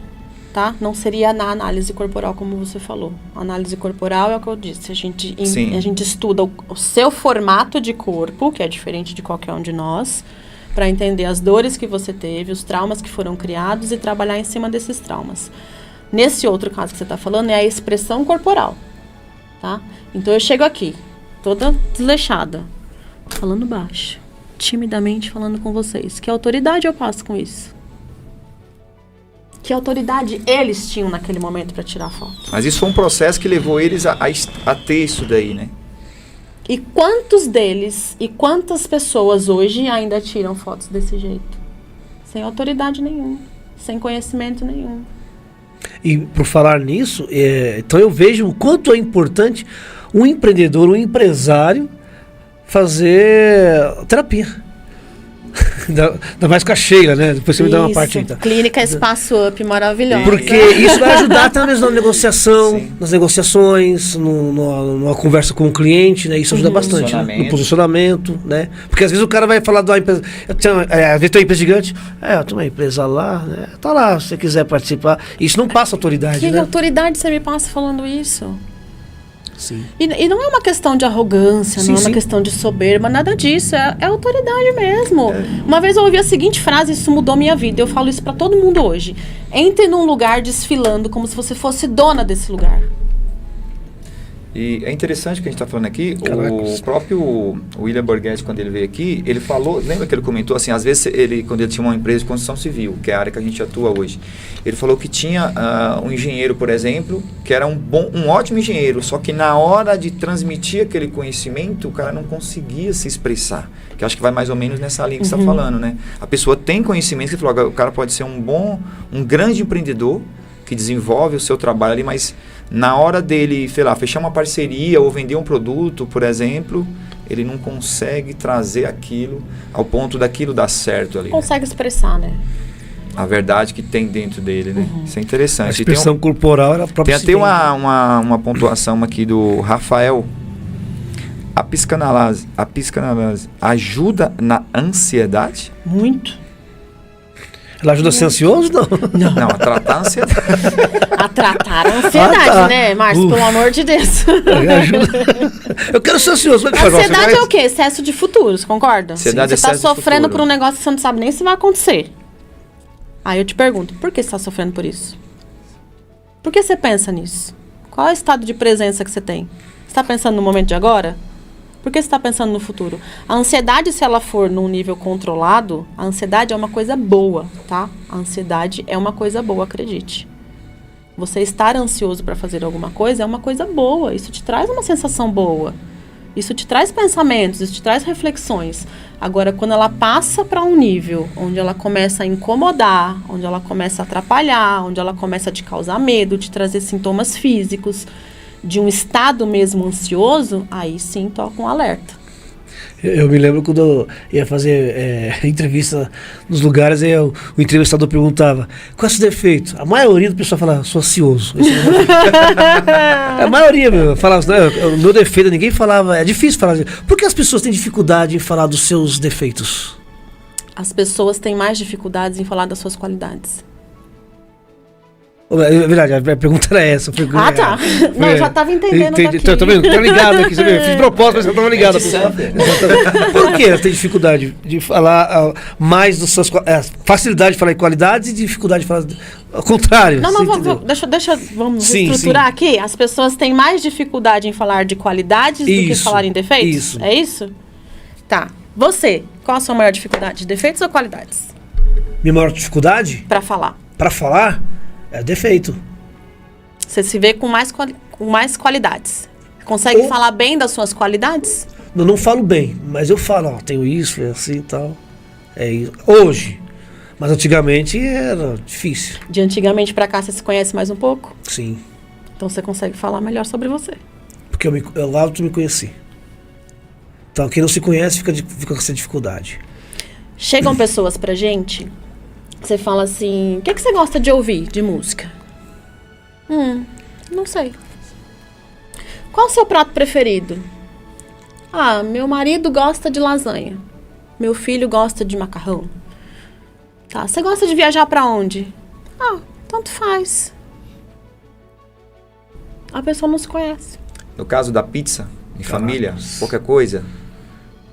tá? Não seria na análise corporal, como você falou. A análise corporal é o que eu disse. A gente estuda o seu formato de corpo, que é diferente de qualquer um de nós, para entender as dores que você teve, os traumas que foram criados e trabalhar em cima desses traumas. Nesse outro caso que você está falando é a expressão corporal, tá? Então eu chego aqui, toda desleixada, falando baixo, timidamente falando com vocês. Que autoridade eu passo com isso? Que autoridade eles tinham naquele momento para tirar foto? Mas isso foi um processo que levou eles a ter isso daí, né? E quantos deles e quantas pessoas hoje ainda tiram fotos desse jeito? Sem autoridade nenhuma, sem conhecimento nenhum. E por falar nisso, então eu vejo o quanto é importante um empreendedor, um empresário fazer terapia. Ainda mais com a Sheila, né? Depois você me dá uma parte aí. Tá? Clínica Espaço Up, maravilhosa. Porque isso vai ajudar também na negociação, sim, nas negociações, numa conversa com o cliente, né? Isso ajuda bastante, né? No posicionamento, né? Porque às vezes o cara vai falar de uma empresa, às vezes tem uma empresa gigante, eu tenho uma empresa lá, né? Tá lá, se você quiser participar. Isso não passa autoridade, que né? autoridade você me passa falando isso? Sim. E não é uma questão de arrogância, não é uma questão de soberba, nada disso, é autoridade mesmo. Uma vez eu ouvi a seguinte frase, isso mudou minha vida, eu falo isso pra todo mundo hoje. Entre num lugar desfilando como se você fosse dona desse lugar. E é interessante o que a gente está falando aqui. O próprio William Borghetti, quando ele veio aqui, ele falou, lembra que ele comentou assim, às vezes quando ele tinha uma empresa de construção civil, que é a área que a gente atua hoje, ele falou que tinha um engenheiro, por exemplo, que era um ótimo engenheiro, só que na hora de transmitir aquele conhecimento, o cara não conseguia se expressar. Que acho que vai mais ou menos nessa linha que você está falando, né? A pessoa tem conhecimento, que falou, o cara pode ser um grande empreendedor, que desenvolve o seu trabalho ali, mas na hora dele, sei lá, fechar uma parceria ou vender um produto, por exemplo, ele não consegue trazer aquilo ao ponto daquilo dar certo ali. Consegue expressar, né? A verdade que tem dentro dele, né? Isso é interessante. A expressão corporal era a própria. Tem até uma pontuação aqui do Rafael. A psicanálise ajuda na ansiedade? Muito. Ela ajuda a ser ansioso? Não. Não, a tratar a ansiedade. A tratar a ansiedade, tá. né, Márcio? Pelo amor de Deus. Ajuda. Eu quero ser ansioso. Como é que faz? Ansiedade é o quê? Excesso de futuro, você concorda? Ansiedade é Você tá excesso de sofrendo futuro. por um negócio que você não sabe nem se vai acontecer. Aí eu te pergunto, por que você tá sofrendo por isso? Por que você pensa nisso? Qual é o estado de presença que você tem? Você tá pensando no momento de agora? Por que você está pensando no futuro? A ansiedade, se ela for num nível controlado, a ansiedade é uma coisa boa, tá? A ansiedade é uma coisa boa, acredite. Você estar ansioso para fazer alguma coisa é uma coisa boa. Isso te traz uma sensação boa. Isso te traz pensamentos, isso te traz reflexões. Agora, quando ela passa para um nível onde ela começa a incomodar, onde ela começa a atrapalhar, onde ela começa a te causar medo, te trazer sintomas físicos, de um estado mesmo ansioso, aí sim toca um alerta. Eu me lembro quando eu ia fazer entrevista nos lugares, aí o entrevistador perguntava, qual é o seu defeito? A maioria do pessoal falava, sou ansioso. A maioria, meu, falava, o meu defeito, ninguém falava, é difícil falar. Por que as pessoas têm dificuldade em falar dos seus defeitos? As pessoas têm mais dificuldades em falar das suas qualidades. É verdade, a pergunta era essa. Ah, tá. Não, eu já estava entendendo daqui. Tô vendo, tô ligado aqui, você vê, fiz propósito, mas eu tava ligado. Por que você tem dificuldade de falar mais dos seus... facilidade de falar em qualidades e dificuldade de falar... Ao contrário. Não, vamos estruturar aqui. As pessoas têm mais dificuldade em falar de qualidades do que falar em defeitos? Isso. É isso? Tá. Você, qual a sua maior dificuldade? Defeitos ou qualidades? Minha maior dificuldade? Pra falar. Pra falar? É defeito. Você se vê com mais qualidades. Consegue falar bem das suas qualidades? Eu não falo bem, mas eu falo, tenho isso, é assim e tal. É isso. Hoje. Mas antigamente era difícil. De antigamente pra cá, você se conhece mais um pouco? Sim. Então você consegue falar melhor sobre você. Porque eu auto me conheci. Então quem não se conhece fica com essa dificuldade. Chegam pessoas pra gente, você fala assim, o que você gosta de ouvir de música? Não sei. Qual o seu prato preferido? Ah, meu marido gosta de lasanha. Meu filho gosta de macarrão. Tá, você gosta de viajar pra onde? Ah, tanto faz. A pessoa não se conhece. No caso da pizza, em família, qualquer coisa,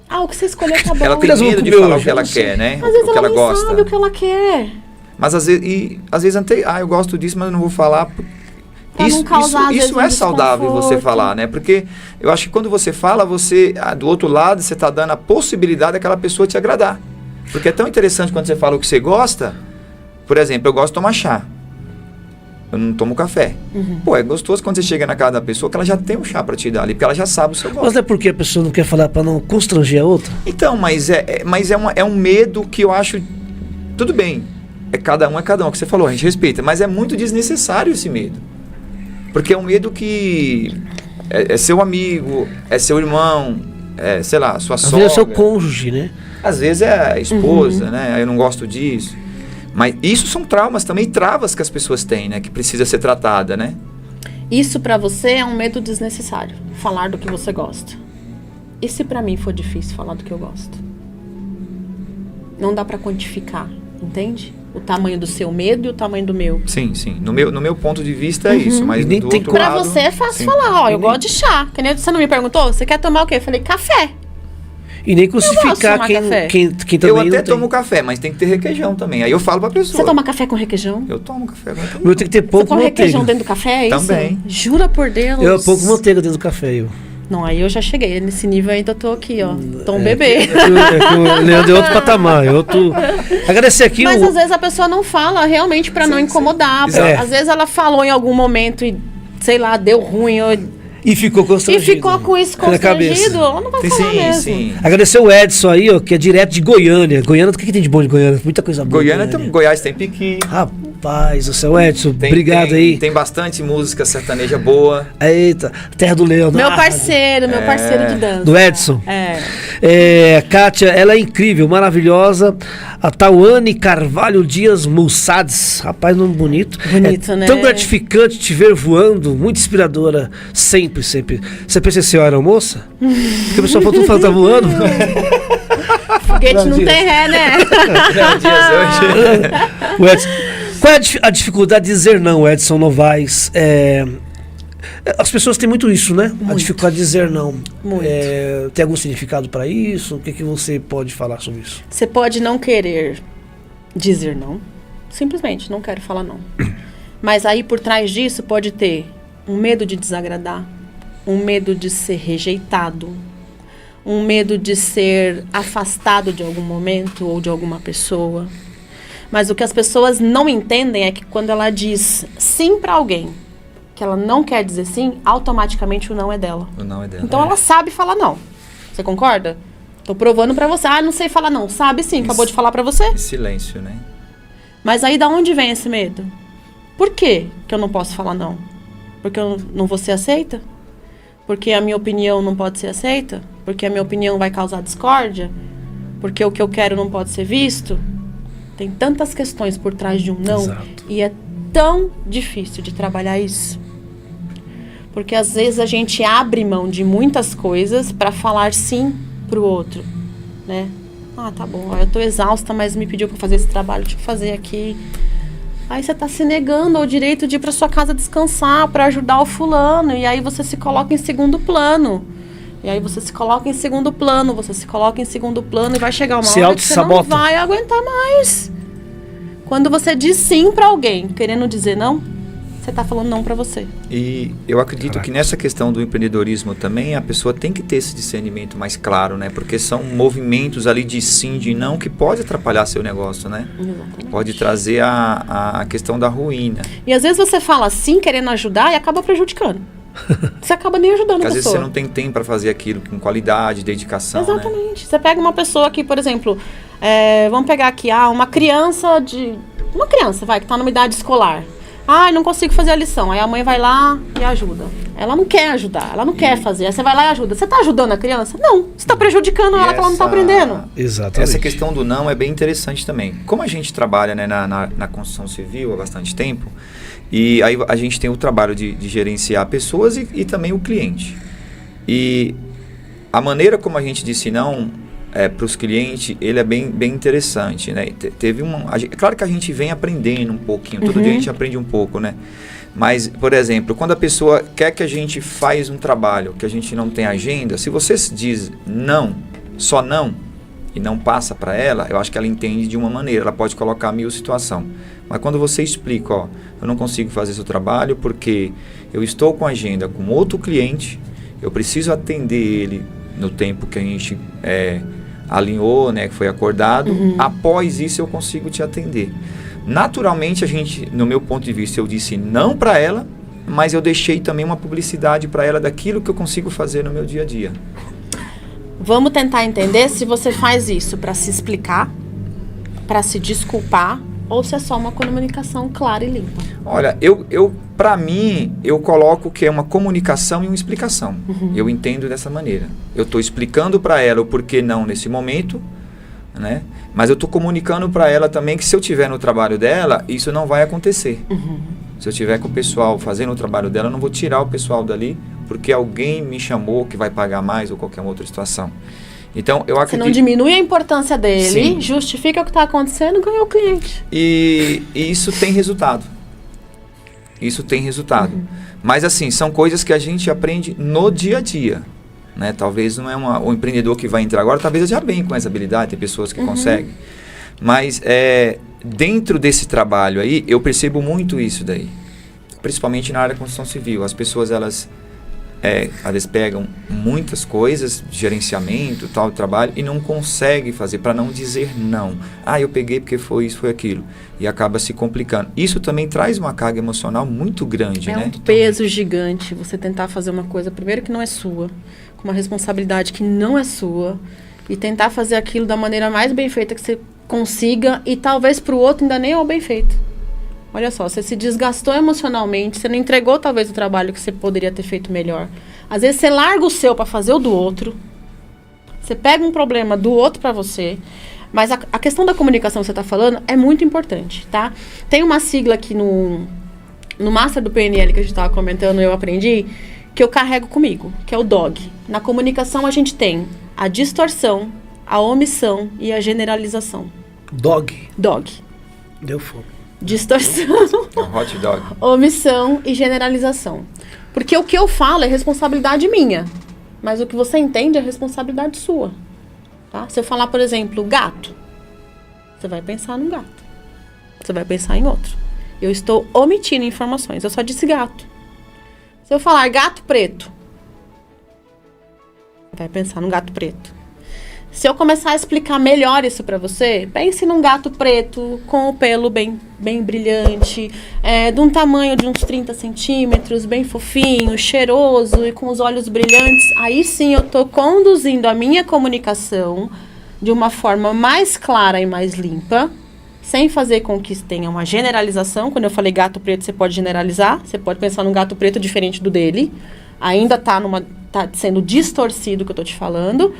Ah, o que você escolher tá bom. ela tem Elas vão medo de comer falar hoje, o que ela eu não sei. quer, né? Às vezes O que ela ela nem gosta. sabe o que ela quer. Mas às vezes, eu gosto disso, mas eu não vou falar. Pra não causar, às vezes, Isso é um saudável você desconforto. falar, né? Porque eu acho que quando você fala, do outro lado, você está dando a possibilidade daquela pessoa te agradar. Porque é tão interessante quando você fala o que você gosta. Por exemplo, eu gosto de tomar chá. Eu não tomo café. Pô, é gostoso quando você chega na casa da pessoa que ela já tem um chá para te dar ali, porque ela já sabe o seu gosto. Mas não é porque a pessoa não quer falar para não constranger a outra? Então, mas é um medo que eu acho... Tudo bem, é cada um, o que você falou, a gente respeita, mas é muito desnecessário esse medo. Porque é um medo que é seu amigo, é seu irmão, é, sei lá, sua Às sogra. vezes é seu cônjuge, né? Às vezes é a esposa, né? Eu não gosto disso. Mas isso são traumas também, travas que as pessoas têm, né? Que precisa ser tratada, né? Isso pra você é um medo desnecessário. Falar do que você gosta. E se pra mim for difícil falar do que eu gosto? Não dá pra quantificar, entende? O tamanho do seu medo e o tamanho do meu. Sim, sim. No meu ponto de vista é isso, mas E nem do tem outro Pra lado... você é fácil sim. falar, ó, eu E nem- gosto de chá. Que nem você não me perguntou, você quer tomar o quê? Eu falei, café. E nem gosto de crucificar tomar café. quem também Eu não até tem. tomo café, mas tem que ter requeijão também. Aí eu falo pra pessoa. Você toma café com requeijão? Eu tomo café com O requeijão. meu tem que ter Você pouco põe requeijão manteiga. dentro do café, é isso? Também. Jura por Deus. Eu pouco manteiga dentro do café, eu. Não, aí eu já cheguei. Nesse nível ainda tô aqui, ó. Tô um É bebê. que o Leandro é outro patamar. Agradecer aqui Mas às vezes a pessoa não fala realmente pra não incomodar. Exato. Às vezes ela falou em algum momento e, sei lá, deu ruim. E ficou E constrangido. ficou com isso Na cabeça. constrangido. Ela não vai falar Sim, mesmo. sim. Agradecer o Edson aí, ó, que é direto de Goiânia. Goiânia, o que tem de bom de Goiânia? Muita coisa boa. Goiânia tem, Goiás tem piqui. Rapaz, o seu Edson, obrigado aí. Tem bastante música sertaneja boa. Eita, Terra do Leão. Meu parceiro de dança. Do Edson. Kátia, ela é incrível, maravilhosa. A Tauane Carvalho Dias Mussades. Rapaz, nome bonito. Bonito, né? Tão gratificante te ver voando, muito inspiradora. Sempre, sempre. Você pensa assim, era moça? Porque o pessoal falou, tu tá voando. Foguete não tem ré, né? O Edson, qual é a dificuldade de dizer não, Edson Novaes? As pessoas têm muito isso, né? Muito. A dificuldade de dizer não. Muito. Tem algum significado para isso? O que você pode falar sobre isso? Você pode não querer dizer não. Simplesmente, não quero falar não. Mas aí por trás disso pode ter um medo de desagradar, um medo de ser rejeitado, um medo de ser afastado de algum momento ou de alguma pessoa. Mas o que as pessoas não entendem é que quando ela diz sim para alguém, que ela não quer dizer sim, automaticamente o não é dela. O não é dela. Então ela sabe falar não. Você concorda? Tô provando pra você. Ah, não sei falar não. Sabe sim, acabou de falar pra você. Em silêncio, né? Mas aí da onde vem esse medo? Por que que eu não posso falar não? Porque eu não vou ser aceita? Porque a minha opinião não pode ser aceita? Porque a minha opinião vai causar discórdia? Porque o que eu quero não pode ser visto? Tem tantas questões por trás de um não. Exato. E é tão difícil de trabalhar isso. Porque às vezes a gente abre mão de muitas coisas para falar sim pro outro, né? Ah, tá bom, eu tô exausta, mas me pediu para fazer esse trabalho, deixa eu fazer aqui. Aí você tá se negando ao direito de ir para sua casa descansar, para ajudar o fulano, e aí você se coloca em segundo plano. E aí você se coloca em segundo plano, e vai chegar uma hora que você não vai aguentar mais. Quando você diz sim para alguém, querendo dizer não, você tá falando não para você. E eu acredito que nessa questão do empreendedorismo também, a pessoa tem que ter esse discernimento mais claro, né? Porque são movimentos ali de sim, de não, que pode atrapalhar seu negócio, né? Exatamente. Pode trazer a questão da ruína. E às vezes você fala sim, querendo ajudar, e acaba prejudicando. Você acaba nem ajudando a pessoa. Às vezes você não tem tempo para fazer aquilo com qualidade, dedicação. Exatamente. Né? Você pega uma pessoa que, por exemplo, vamos pegar aqui, uma criança que está numa idade escolar. Não consigo fazer a lição. Aí a mãe vai lá e ajuda. Ela não quer ajudar, ela não quer fazer. Aí você vai lá e ajuda. Você está ajudando a criança? Não. Você está prejudicando ela, que ela não está aprendendo. Exatamente. Essa questão do não é bem interessante também. Como a gente trabalha, né, na construção civil há bastante tempo, e aí a gente tem o trabalho de gerenciar pessoas e também o cliente. E a maneira como a gente disse não para os clientes, ele é bem interessante, né? Claro que a gente vem aprendendo um pouquinho, todo dia a gente aprende um pouco, né? Mas, por exemplo, quando a pessoa quer que a gente faz um trabalho que a gente não tem agenda, se você diz não, só não, e não passa para ela, eu acho que ela entende de uma maneira, ela pode colocar 1000 situações. Mas quando você explica, eu não consigo fazer seu trabalho porque eu estou com agenda com outro cliente, eu preciso atender ele no tempo que a gente alinhou, né, que foi acordado, após isso eu consigo te atender. Naturalmente, no meu ponto de vista, eu disse não para ela, mas eu deixei também uma publicidade para ela daquilo que eu consigo fazer no meu dia a dia. Vamos tentar entender se você faz isso para se explicar, para se desculpar, ou se é só uma comunicação clara e limpa. Olha, para mim, eu coloco que é uma comunicação e uma explicação. Eu entendo dessa maneira. Eu estou explicando para ela o porquê não nesse momento, né? Mas eu estou comunicando para ela também que se eu estiver no trabalho dela, isso não vai acontecer. Se eu estiver com o pessoal fazendo o trabalho dela, eu não vou tirar o pessoal dali porque alguém me chamou que vai pagar mais ou qualquer outra situação. Então, eu acredito... Você não diminui a importância dele, Sim. Justifica o que está acontecendo e ganhou o cliente. E isso tem resultado. Mas, assim, são coisas que a gente aprende no dia a dia. Né? Talvez não é o empreendedor que vai entrar agora, talvez já vem com essa habilidade, tem pessoas que conseguem. Mas, dentro desse trabalho aí, eu percebo muito isso daí. Principalmente na área da construção civil. As pessoas, elas pegam muitas coisas, gerenciamento, tal, trabalho, e não conseguem fazer, para não dizer não. Eu peguei porque foi isso, foi aquilo. E acaba se complicando. Isso também traz uma carga emocional muito grande, né? É um peso gigante você tentar fazer uma coisa, primeiro que não é sua, com uma responsabilidade que não é sua, e tentar fazer aquilo da maneira mais bem feita que você consiga, e talvez para o outro ainda nem é o bem feito. Olha só, você se desgastou emocionalmente, você não entregou talvez o trabalho que você poderia ter feito melhor. Às vezes você larga o seu para fazer o do outro. Você pega um problema do outro para você. Mas a questão da comunicação que você está falando é muito importante, tá? Tem uma sigla aqui no Master do PNL que a gente estava comentando, eu aprendi, que eu carrego comigo, que é o DOG. Na comunicação a gente tem a distorção, a omissão e a generalização. Dog. DOG. Deu fome. Distorção, Hot dog. omissão e generalização. Porque o que eu falo é responsabilidade minha, mas o que você entende é responsabilidade sua. Tá? Se eu falar, por exemplo, gato, você vai pensar num gato. Você vai pensar em outro. Eu estou omitindo informações, eu só disse gato. Se eu falar gato preto, vai pensar num gato preto. Se eu começar a explicar melhor isso pra você, pense num gato preto, com o pelo bem brilhante, de um tamanho de uns 30 centímetros, bem fofinho, cheiroso e com os olhos brilhantes. Aí sim eu tô conduzindo a minha comunicação de uma forma mais clara e mais limpa, sem fazer com que tenha uma generalização. Quando eu falei gato preto, você pode generalizar, você pode pensar num gato preto diferente do dele, ainda tá sendo distorcido o que eu tô te falando.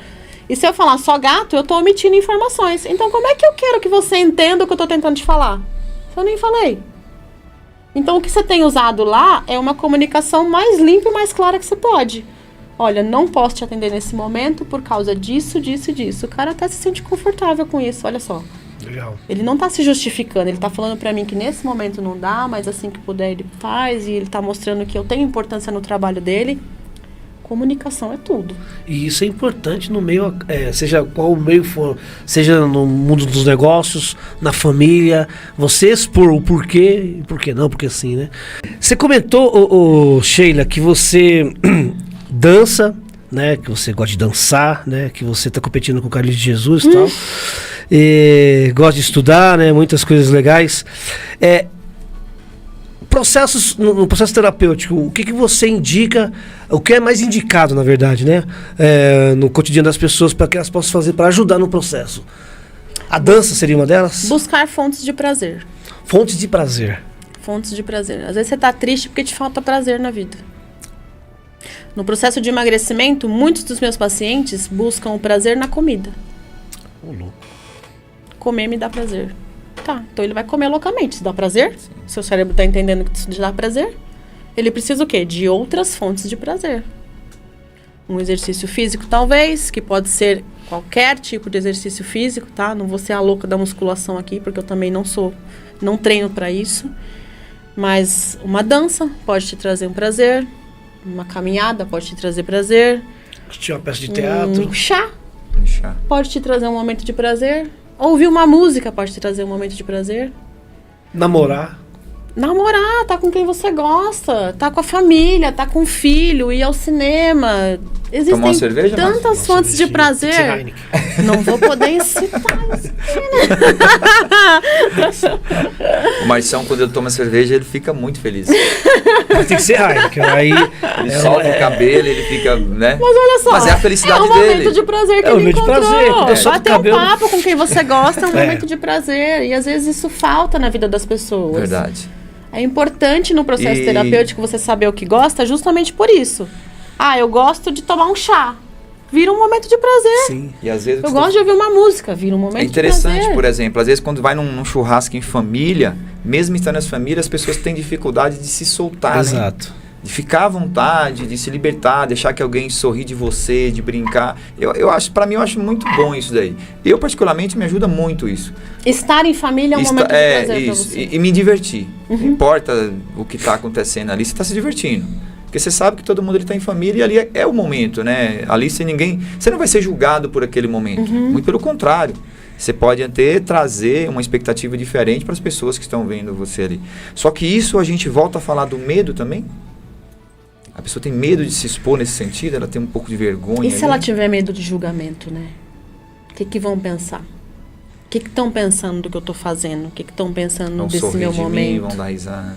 E se eu falar só gato, eu estou omitindo informações. Então, como é que eu quero que você entenda o que eu estou tentando te falar? Eu nem falei. Então, o que você tem usado lá é uma comunicação mais limpa e mais clara que você pode. Olha, não posso te atender nesse momento por causa disso, disso e disso. O cara até se sente confortável com isso, olha só. Legal. Ele não está se justificando, ele está falando para mim que nesse momento não dá, mas assim que puder ele faz. E ele está mostrando que eu tenho importância no trabalho dele. Comunicação é tudo. E isso é importante no meio, seja qual meio for, seja no mundo dos negócios, na família, você expor o porquê e por que não, porque sim, né? Você comentou, Sheila, que você dança, né? Que você gosta de dançar, né? Que você está competindo com o Carlinhos de Jesus e tal. E gosta de estudar, né? Muitas coisas legais. No processo terapêutico, o que você indica, o que é mais indicado, na verdade, né? No cotidiano das pessoas, para que elas possam fazer para ajudar no processo? A dança seria uma delas? Buscar fontes de prazer. Fontes de prazer. Fontes de prazer. Às vezes você está triste porque te falta prazer na vida. No processo de emagrecimento, muitos dos meus pacientes buscam o prazer na comida. Louco. Comer me dá prazer. Tá, então ele vai comer loucamente. Isso dá prazer? Sim. Seu cérebro está entendendo que isso dá prazer? Ele precisa o quê? De outras fontes de prazer. Um exercício físico, talvez, que pode ser qualquer tipo de exercício físico, tá? Não vou ser a louca da musculação aqui, porque eu também não treino para isso. Mas uma dança pode te trazer um prazer. Uma caminhada pode te trazer prazer. Assistir uma peça de teatro. Um chá pode te trazer um momento de prazer. Ouvir uma música pode te trazer um momento de prazer. Namorar, tá com quem você gosta, tá com a família, tá com o filho, ir ao cinema. Existem Tomar uma cerveja, tantas fontes de prazer. Não vou poder incitar isso. O Marcião, quando ele toma cerveja, ele fica muito feliz. Mas tem que ser Heineken. Aí Ele solta o cabelo, ele fica, né? Mas olha só, Mas é a felicidade um dele. momento de prazer que É um ele momento de encontrou. prazer, quando eu solto o Bater cabelo. um papo com quem você gosta é um É. momento de prazer. E às vezes isso falta na vida das pessoas. Verdade. É importante no processo E- terapêutico você saber o que gosta justamente por isso. Eu gosto de tomar um chá. Vira um momento de prazer. sim. E às vezes Eu gosto de ouvir uma música. Vira um momento é interessante, de prazer. por exemplo, às vezes quando vai num churrasco em família, mesmo estando nas famílias, as pessoas têm dificuldade de se soltar, né? Exato. De ficar à vontade, de se libertar, deixar que alguém sorri de você, de brincar. Eu acho, para mim, eu acho muito bom isso daí. Eu, particularmente, me ajuda muito isso. Estar em família é um momento de prazer pra isso. você. E me divertir. Não importa o que está acontecendo ali, você está se divertindo. Porque você sabe que todo mundo está em família e ali é o momento, né? Ali você não vai ser julgado por aquele momento. Muito pelo contrário. Você pode até trazer uma expectativa diferente para as pessoas que estão vendo você ali. Só que isso a gente volta a falar do medo também. A pessoa tem medo de se expor nesse sentido, ela tem um pouco de vergonha. E se ela tiver medo de julgamento, né? O que vão pensar? O que estão pensando do que eu estou fazendo? O que estão pensando Vão desse sorrir meu de mim, momento? vão dar risada.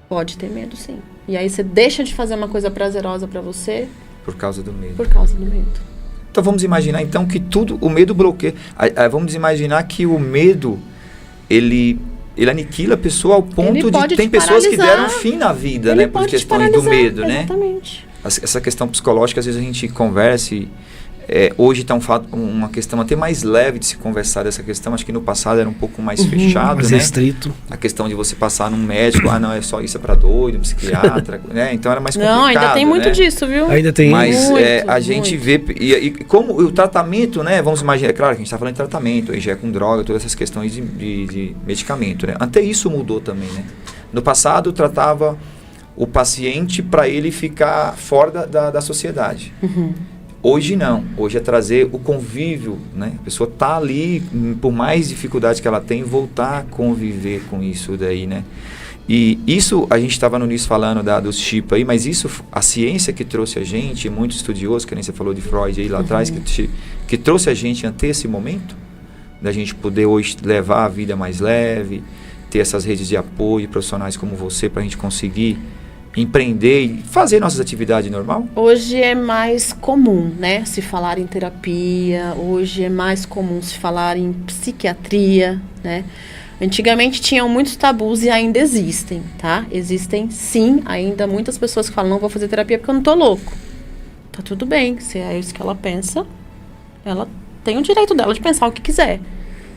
Pode ter medo, sim. E aí você deixa de fazer uma coisa prazerosa para você Por causa do medo. por causa do medo. Então vamos imaginar então que o medo bloqueia. Vamos imaginar que o medo, ele ele aniquila a pessoa ao ponto Ele de... pode Tem te pessoas que paralisar. deram fim na vida, Ele né? Por pode te questões do paralisar, medo, né? Exatamente. Essa questão psicológica, às vezes a gente conversa e hoje está uma questão até mais leve de se conversar dessa questão. Acho que no passado era um pouco mais fechado, mais né? restrito. A questão de você passar num médico, não, é só isso, é para doido, um psiquiatra, né? Então era mais complicado, Não, ainda tem muito né? disso, viu? Ainda tem. Mas Muito, a gente vê, e como o tratamento, né? Vamos imaginar, é claro que a gente está falando de tratamento, aí já é com droga, todas essas questões de medicamento, né? Até isso mudou também, né? No passado tratava o paciente para ele ficar fora da sociedade. Hoje não, hoje é trazer o convívio, né? A pessoa tá ali, por mais dificuldades que ela tem, voltar a conviver com isso daí, né? E isso, a gente estava no início falando dos chips aí, mas isso, a ciência que trouxe a gente, muito estudioso, que nem você falou de Freud aí lá atrás, que trouxe a gente até esse momento, da gente poder hoje levar a vida mais leve, ter essas redes de apoio, profissionais como você, para a gente conseguir empreender e fazer nossas atividades normal? Hoje é mais comum, né, se falar em terapia, hoje é mais comum se falar em psiquiatria, né? Antigamente tinham muitos tabus e ainda existem, tá? Existem sim, ainda muitas pessoas que falam, não vou fazer terapia porque eu não tô louco. Tá tudo bem, se é isso que ela pensa, ela tem o direito dela de pensar o que quiser.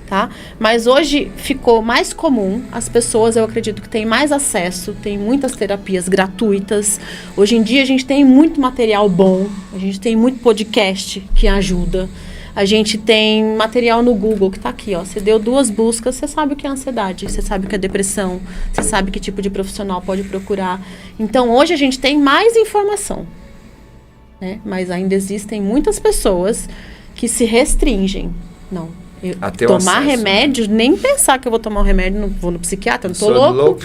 Tá? Mas hoje ficou mais comum, as pessoas, eu acredito que têm mais acesso, tem muitas terapias gratuitas. Hoje em dia a gente tem muito material bom, a gente tem muito podcast que ajuda. A gente tem material no Google que está aqui, ó. Você deu 2 buscas, você sabe o que é ansiedade, você sabe o que é depressão, você sabe que tipo de profissional pode procurar. Então hoje a gente tem mais informação, né? Mas ainda existem muitas pessoas que se restringem. Não. Tomar acesso, remédio, nem pensar que eu vou tomar um remédio, não vou no psiquiatra, não tô louco.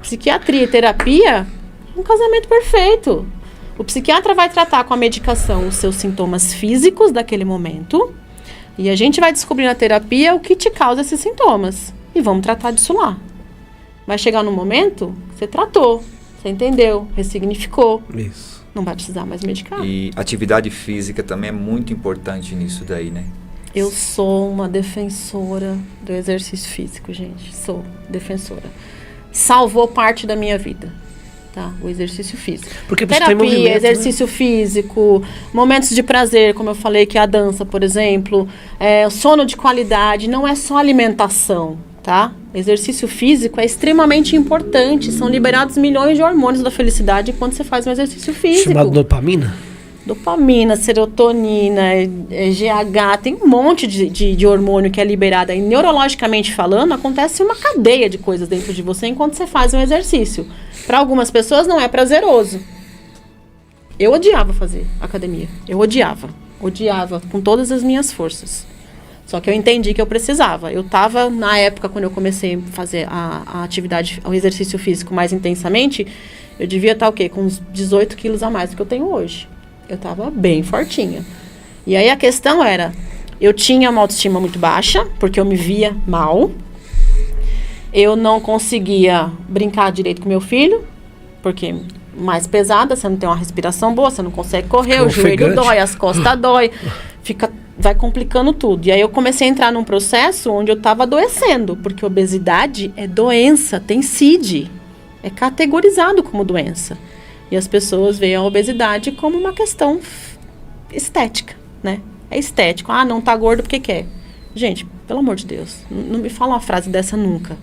Psiquiatria e terapia, um casamento perfeito. O psiquiatra vai tratar com a medicação os seus sintomas físicos daquele momento e a gente vai descobrir na terapia o que te causa esses sintomas e vamos tratar disso lá. Vai chegar no momento que você tratou, você entendeu, ressignificou. Isso. Não vai precisar mais medicar. E atividade física também é muito importante nisso daí, né? Eu sou uma defensora do exercício físico, gente. Sou defensora. Salvou parte da minha vida, tá? O exercício físico. Porque você tem movimento, terapia, exercício físico, momentos de prazer, como eu falei, que é a dança, por exemplo, sono de qualidade, não é só alimentação, tá? Exercício físico é extremamente importante. São liberados milhões de hormônios da felicidade quando você faz um exercício físico. Chamado dopamina? Dopamina, serotonina, GH, tem um monte de hormônio que é liberado. E neurologicamente falando, acontece uma cadeia de coisas dentro de você enquanto você faz um exercício. Para algumas pessoas não é prazeroso. Eu odiava fazer academia. Eu odiava com todas as minhas forças. Só que eu entendi que eu precisava. Eu estava, na época, quando eu comecei a fazer a atividade, o exercício físico mais intensamente, eu devia estar o quê? Com uns 18 quilos a mais do que eu tenho hoje. Eu estava bem fortinha. E aí a questão era, eu tinha uma autoestima muito baixa, porque eu me via mal. Eu não conseguia brincar direito com meu filho, porque mais pesada, você não tem uma respiração boa, você não consegue correr, o joelho dói, as costas dói, vai complicando tudo. E aí eu comecei a entrar num processo onde eu estava adoecendo, porque obesidade é doença, tem CID, é categorizado como doença. E as pessoas veem a obesidade como uma questão estética, né? É estético. Ah, não tá gordo porque quer. Gente, pelo amor de Deus, não me fala uma frase dessa nunca,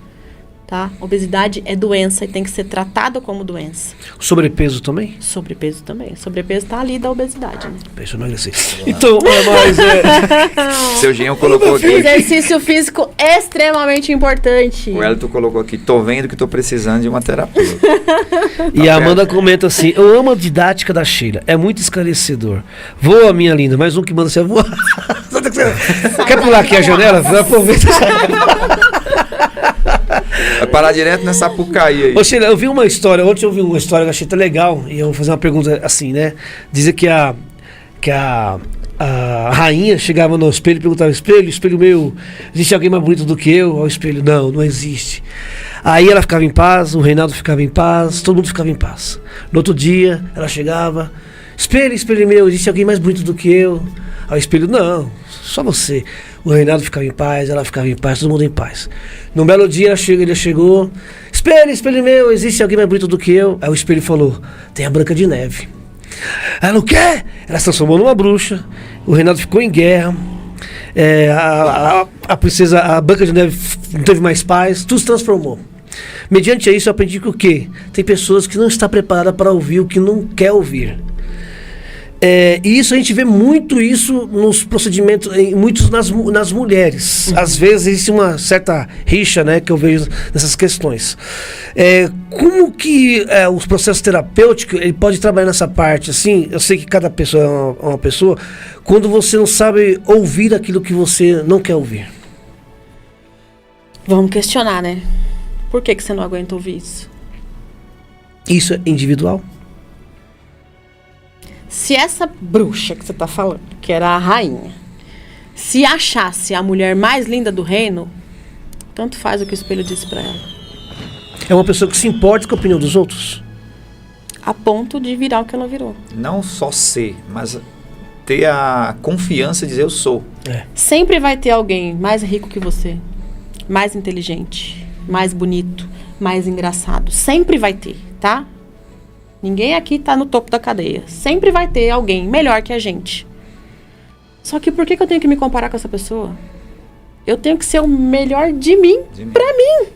tá? Obesidade é doença e tem que ser tratada como doença. Sobrepeso também? Sobrepeso também. Sobrepeso tá ali da obesidade, né? Deixa eu emagrecer. Então, Seu Jean colocou aqui. Exercício físico é extremamente importante. O Elton colocou aqui, tô vendo que tô precisando de uma terapia. E a Amanda comenta assim, eu amo a didática da Sheila, é muito esclarecedor. Voa, minha linda, mais um que manda você voar. Quer pular aqui a janela? Aproveita. Vai parar direto nessa Sapucaí aí. Ô Sheila, eu vi uma história, ontem eu vi uma história que eu achei tão legal, e eu vou fazer uma pergunta assim, né? Dizer que a rainha chegava no espelho e perguntava, espelho meu, existe alguém mais bonito do que eu? Ao espelho, não existe. Aí ela ficava em paz, o Reinaldo ficava em paz, todo mundo ficava em paz. No outro dia, ela chegava Espelho, espelho meu, existe alguém mais bonito do que eu? Aí o espelho, não, só você. O Reinaldo ficava em paz, ela ficava em paz, todo mundo em paz. Num belo dia ele chegou, espelho, espelho meu, existe alguém mais bonito do que eu? Aí o espelho falou, tem a Branca de Neve. Ela, o quê? Ela se transformou numa bruxa, o Reinaldo ficou em guerra, a princesa, a Branca de Neve não teve mais paz, tudo se transformou. Mediante isso eu aprendi que o quê? Tem pessoas que não estão preparadas para ouvir o que não quer ouvir. E isso a gente vê muito isso nos procedimentos, muitos nas mulheres. Às vezes existe uma certa rixa, né, que eu vejo nessas questões. Como que os processos terapêuticos ele pode trabalhar nessa parte? Assim, eu sei que cada pessoa é uma pessoa. Quando você não sabe ouvir aquilo que você não quer ouvir. Vamos questionar, né? Por que você não aguenta ouvir isso? Isso é individual? Se essa bruxa que você tá falando, que era a rainha, se achasse a mulher mais linda do reino, tanto faz o que o espelho disse pra ela. É uma pessoa que se importa com a opinião dos outros? A ponto de virar o que ela virou. Não só ser, mas ter a confiança de dizer eu sou. Sempre vai ter alguém mais rico que você, mais inteligente, mais bonito, mais engraçado. Sempre vai ter, tá? Ninguém aqui tá no topo da cadeia. Sempre vai ter alguém melhor que a gente. Só que por que eu tenho que me comparar com essa pessoa? Eu tenho que ser o melhor de mim pra mim.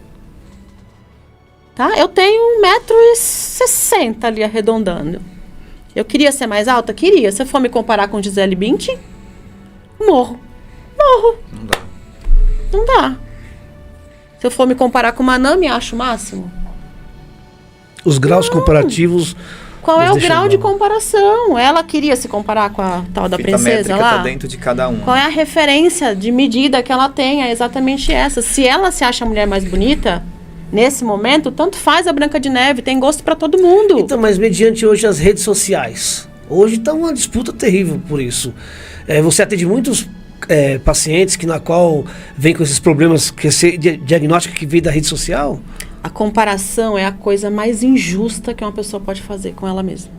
Tá? Eu tenho 1,60 m ali arredondando. Eu queria ser mais alta? Queria. Se eu for me comparar com Gisele Bündchen, morro. Não dá. Não dá. Se eu for me comparar com uma Nami, acho o máximo. Os graus comparativos... Qual é o grau de comparação? Ela queria se comparar com a tal da Fita princesa métrica lá? tá dentro de cada um. Qual é a referência de medida que ela tem? É exatamente essa. Se ela se acha a mulher mais bonita, nesse momento, tanto faz a Branca de Neve. Tem gosto pra todo mundo. Então, mas mediante hoje as redes sociais. Hoje tá uma disputa terrível por isso. Você atende muitos pacientes na qual vem com esses problemas, que esse diagnóstico que vem da rede social? A comparação é a coisa mais injusta que uma pessoa pode fazer com ela mesma.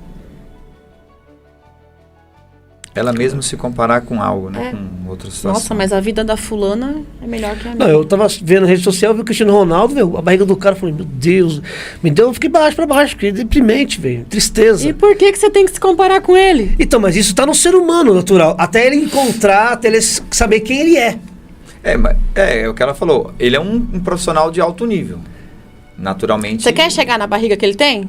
Ela mesma se comparar com algo, né? Com outra situação. Nossa, mas a vida da fulana é melhor que a minha. Não, eu tava vendo na rede social, vi o Cristiano Ronaldo, a barriga do cara, falei, meu Deus, eu fiquei pra baixo, porque é deprimente, velho, tristeza. E por que você tem que se comparar com ele? Então, mas isso tá no ser humano natural, até ele encontrar, até ele saber quem ele é. É o que ela falou, ele é um profissional de alto nível. Naturalmente... Você quer chegar na barriga que ele tem?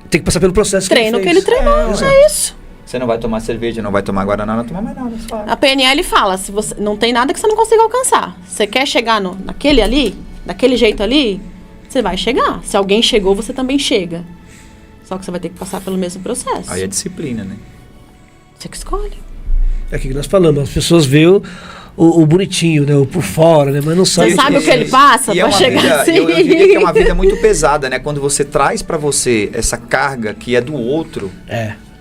Tem que passar pelo processo Treino que ele treinou, é isso. Você não vai tomar cerveja, não vai tomar guaraná, não vai tomar mais nada. Só. A PNL fala, se você não tem nada que você não consiga alcançar. Você quer chegar naquele ali, daquele jeito ali, você vai chegar. Se alguém chegou, você também chega. Só que você vai ter que passar pelo mesmo processo. Aí é disciplina, né? Você que escolhe. É aquilo que nós falamos, as pessoas veem o bonitinho, né? O por fora, né? Mas não sabe. Você sabe o que ele passa pra chegar assim? Eu diria que é uma vida muito pesada, né? Quando você traz pra você essa carga que é do outro,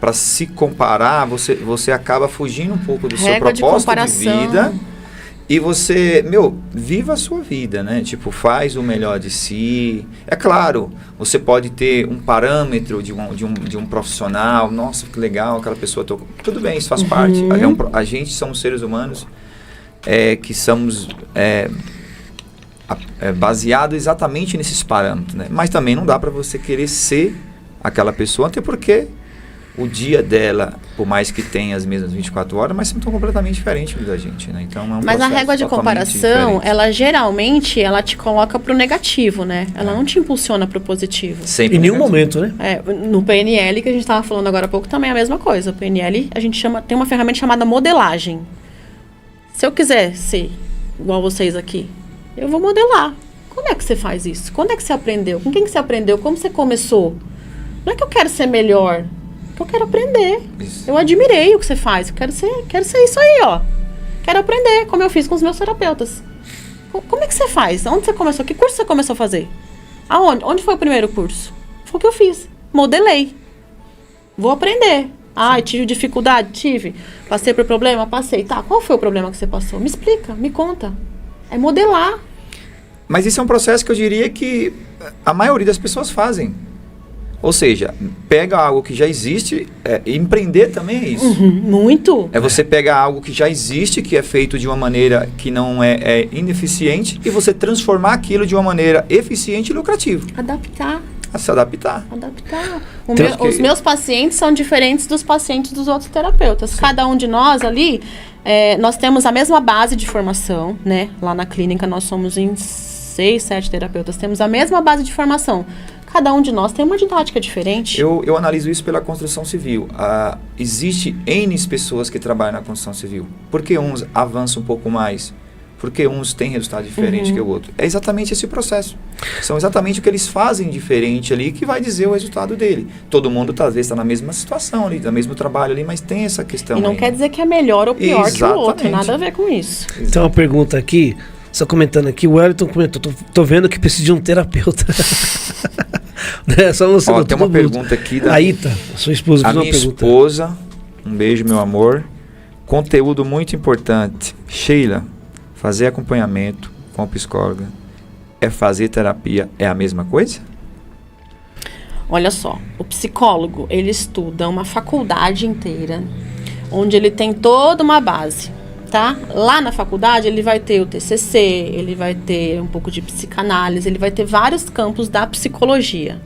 pra se comparar, você acaba fugindo um pouco do seu propósito de vida. E você, viva a sua vida, né? Tipo, faz o melhor de si. É claro, você pode ter um parâmetro de um profissional. Nossa, que legal, aquela pessoa... Tudo bem, isso faz parte. A gente somos seres humanos que somos baseados exatamente nesses parâmetros, né? Mas também não dá para você querer ser aquela pessoa, até porque o dia dela, por mais que tenha as mesmas 24 horas, mas são completamente diferentes da gente, né? Então, mas a régua de comparação, ela geralmente, ela te coloca pro negativo, né? Ela não te impulsiona pro positivo. Sempre em nenhum momento, né? No PNL, que a gente estava falando agora há pouco, também é a mesma coisa. O PNL, a gente tem uma ferramenta chamada modelagem. Se eu quiser ser igual vocês aqui, eu vou modelar. Como é que você faz isso? Quando é que você aprendeu? Com quem que você aprendeu? Como você começou? Não é que eu quero ser melhor, eu quero aprender. Isso. Eu admirei o que você faz. Eu quero ser isso aí, ó. Quero aprender, como eu fiz com os meus terapeutas. Como é que você faz? Onde você começou? Que curso você começou a fazer? Aonde? Onde foi o primeiro curso? Foi o que eu fiz. Modelei. Vou aprender. Tive dificuldade? Tive. Passei por problema? Passei. Tá, qual foi o problema que você passou? Me explica, me conta. É modelar. Mas isso é um processo que eu diria que a maioria das pessoas fazem. Ou seja, pega algo que já existe, empreender também é isso. Muito. É você pegar algo que já existe, que é feito de uma maneira que não é ineficiente, e você transformar aquilo de uma maneira eficiente e lucrativa. Adaptar. A se adaptar. Os meus pacientes são diferentes dos pacientes dos outros terapeutas. Sim. Cada um de nós ali, nós temos a mesma base de formação, né? Lá na clínica nós somos em 6, 7 terapeutas, temos a mesma base de formação. Cada um de nós tem uma didática diferente. Eu analiso isso pela construção civil. Existe N pessoas que trabalham na construção civil. Por que uns avançam um pouco mais? Por que uns têm resultado diferente que o outro? É exatamente esse processo. São exatamente o que eles fazem diferente ali que vai dizer o resultado dele. Todo mundo, às vezes, está na mesma situação ali, no mesmo trabalho ali, mas tem essa questão. E não quer dizer que é melhor ou pior que o outro. Nada a ver com isso. Tem uma pergunta aqui, só comentando aqui, o Wellington comentou, tô vendo que precisa de um terapeuta. Só você. Tem uma pergunta aqui da Aita, a sua esposa fez uma pergunta. A minha esposa, um beijo, meu amor. Conteúdo muito importante. Sheila, fazer acompanhamento com a psicóloga fazer terapia é a mesma coisa? Olha só, o psicólogo, ele estuda uma faculdade inteira, onde ele tem toda uma base, tá? Lá na faculdade ele vai ter o TCC, ele vai ter um pouco de psicanálise, ele vai ter vários campos da psicologia.